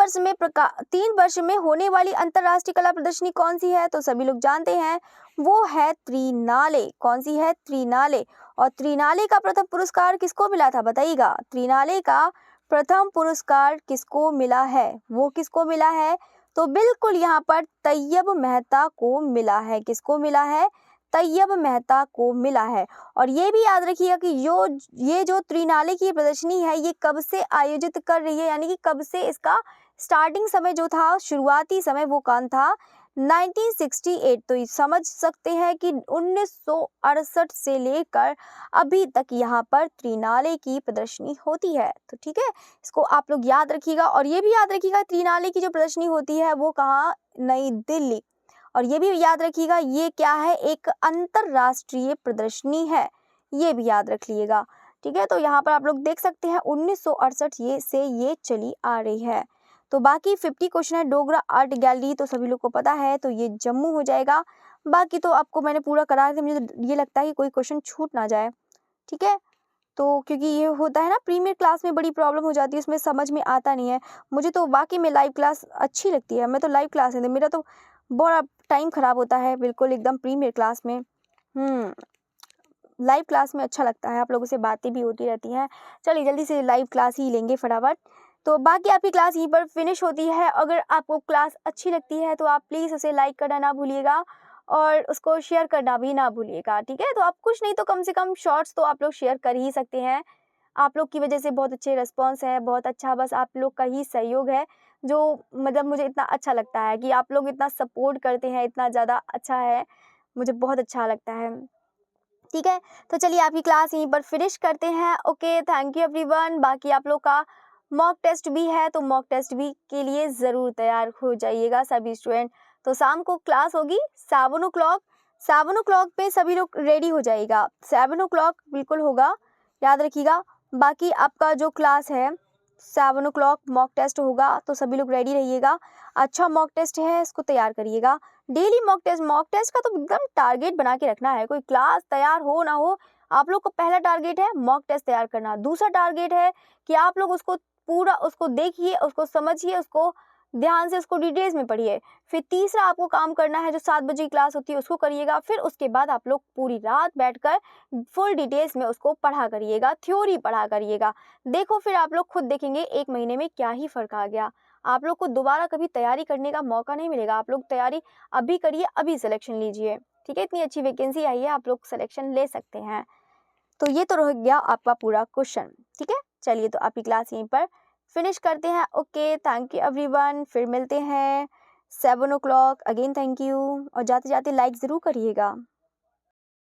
Speaker 1: वर्ष में होने वाली अंतरराष्ट्रीय कला प्रदर्शनी कौन सी है, तो सभी लोग जानते हैं वो है त्रिनाले। कौन सी है, त्रिनाले। और त्रिनाले का प्रथम पुरस्कार किसको मिला था, बताइएगा। त्रिनाले का प्रथम पुरस्कार किसको मिला है, वो किसको मिला है, तो बिल्कुल यहाँ पर तैयब मेहता को मिला है। किसको मिला है, तैयब मेहता को मिला है। और ये भी याद रखिएगा कि ये जो त्रिनाले की प्रदर्शनी है ये कब से आयोजित कर रही है, यानी कि कब से इसका स्टार्टिंग समय जो था, शुरुआती समय वो कौन था, 1968। तो ये समझ सकते हैं कि 1968 से लेकर अभी तक यहाँ पर त्रिनाले की प्रदर्शनी होती है। तो ठीक है, इसको आप लोग याद रखिएगा। और ये भी याद रखिएगा त्रिनाले की जो प्रदर्शनी होती है वो कहाँ, नई दिल्ली। और ये भी याद रखिएगा ये क्या है, एक अंतरराष्ट्रीय प्रदर्शनी है, ये भी याद रख लीजिएगा। ठीक है, तो यहाँ पर आप लोग देख सकते हैं 1968 ये चली आ रही है। तो बाकी 50 क्वेश्चन है डोगरा आर्ट गैलरी, तो सभी लोग को पता है, तो ये जम्मू हो जाएगा। बाकी तो आपको मैंने पूरा करा दिया, मुझे ये लगता है कि कोई क्वेश्चन छूट ना जाए। ठीक है, तो क्योंकि ये होता है ना, प्रीमियर क्लास में बड़ी प्रॉब्लम हो जाती है, उसमें समझ में आता नहीं है। मुझे तो वाकई में लाइव क्लास अच्छी लगती है, मैं तो लाइव क्लास है, मेरा तो बड़ा टाइम ख़राब होता है बिल्कुल एकदम प्रीमियर क्लास में। लाइव क्लास में अच्छा लगता है, आप लोगों से बातें भी होती रहती हैं। चलिए जल्दी से लाइव क्लास ही लेंगे फटाफट। तो बाकी आपकी क्लास यहीं पर फिनिश होती है। अगर आपको क्लास अच्छी लगती है तो आप प्लीज़ उसे लाइक करना ना भूलिएगा और उसको शेयर करना भी ना भूलिएगा। ठीक है, तो आप कुछ नहीं तो कम से कम शॉर्ट्स तो आप लोग शेयर कर ही सकते हैं। आप लोग की वजह से बहुत अच्छे रिस्पॉन्स है, बहुत अच्छा, बस आप लोग का ही सहयोग है जो मतलब मुझे इतना अच्छा लगता है कि आप लोग इतना सपोर्ट करते हैं, इतना ज़्यादा अच्छा है, मुझे बहुत अच्छा लगता है। ठीक है, तो चलिए आपकी क्लास यहीं पर फिनिश करते हैं। Okay, thank you everyone. बाकी आप लोग का मॉक टेस्ट भी है, तो मॉक टेस्ट भी के लिए ज़रूर तैयार हो जाइएगा सभी स्टूडेंट। तो शाम को क्लास होगी 7 o'clock पे सभी लोग रेडी हो जाइएगा। 7 o'clock बिल्कुल होगा, याद रखिएगा। बाकी आपका जो क्लास है 7 o'clock मॉक टेस्ट होगा, तो सभी लोग रेडी रहिएगा। अच्छा मॉक टेस्ट है, इसको तैयार करिएगा। डेली मॉक टेस्ट का तो एकदम टारगेट बना के रखना है। कोई क्लास तैयार हो ना हो, आप लोग को पहला टारगेट है मॉक टेस्ट तैयार करना। दूसरा टारगेट है कि आप लोग उसको पूरा उसको देखिए, उसको समझिए, उसको ध्यान से उसको डिटेल्स में पढ़िए। फिर तीसरा आपको काम करना है, जो 7 बजे की क्लास होती है उसको करिएगा। फिर उसके बाद आप लोग पूरी रात बैठकर फुल डिटेल्स में उसको पढ़ा करिएगा, थ्योरी पढ़ा करिएगा। देखो फिर आप लोग खुद देखेंगे 1 महीने में क्या ही फ़र्क आ गया। आप लोग को दोबारा कभी तैयारी करने का मौका नहीं मिलेगा। आप लोग तैयारी अभी करिए, अभी सिलेक्शन लीजिए, ठीक है। इतनी अच्छी वैकेंसी आई है, आप लोग सिलेक्शन ले सकते हैं। तो ये तो रह गया आपका पूरा क्वेश्चन, ठीक है। चलिए तो आपकी क्लास यहीं पर फिनिश करते हैं। Okay, thank you everyone. फिर मिलते हैं 7 o'clock। अगेन थैंक यू, और जाते जाते लाइक ज़रूर करिएगा।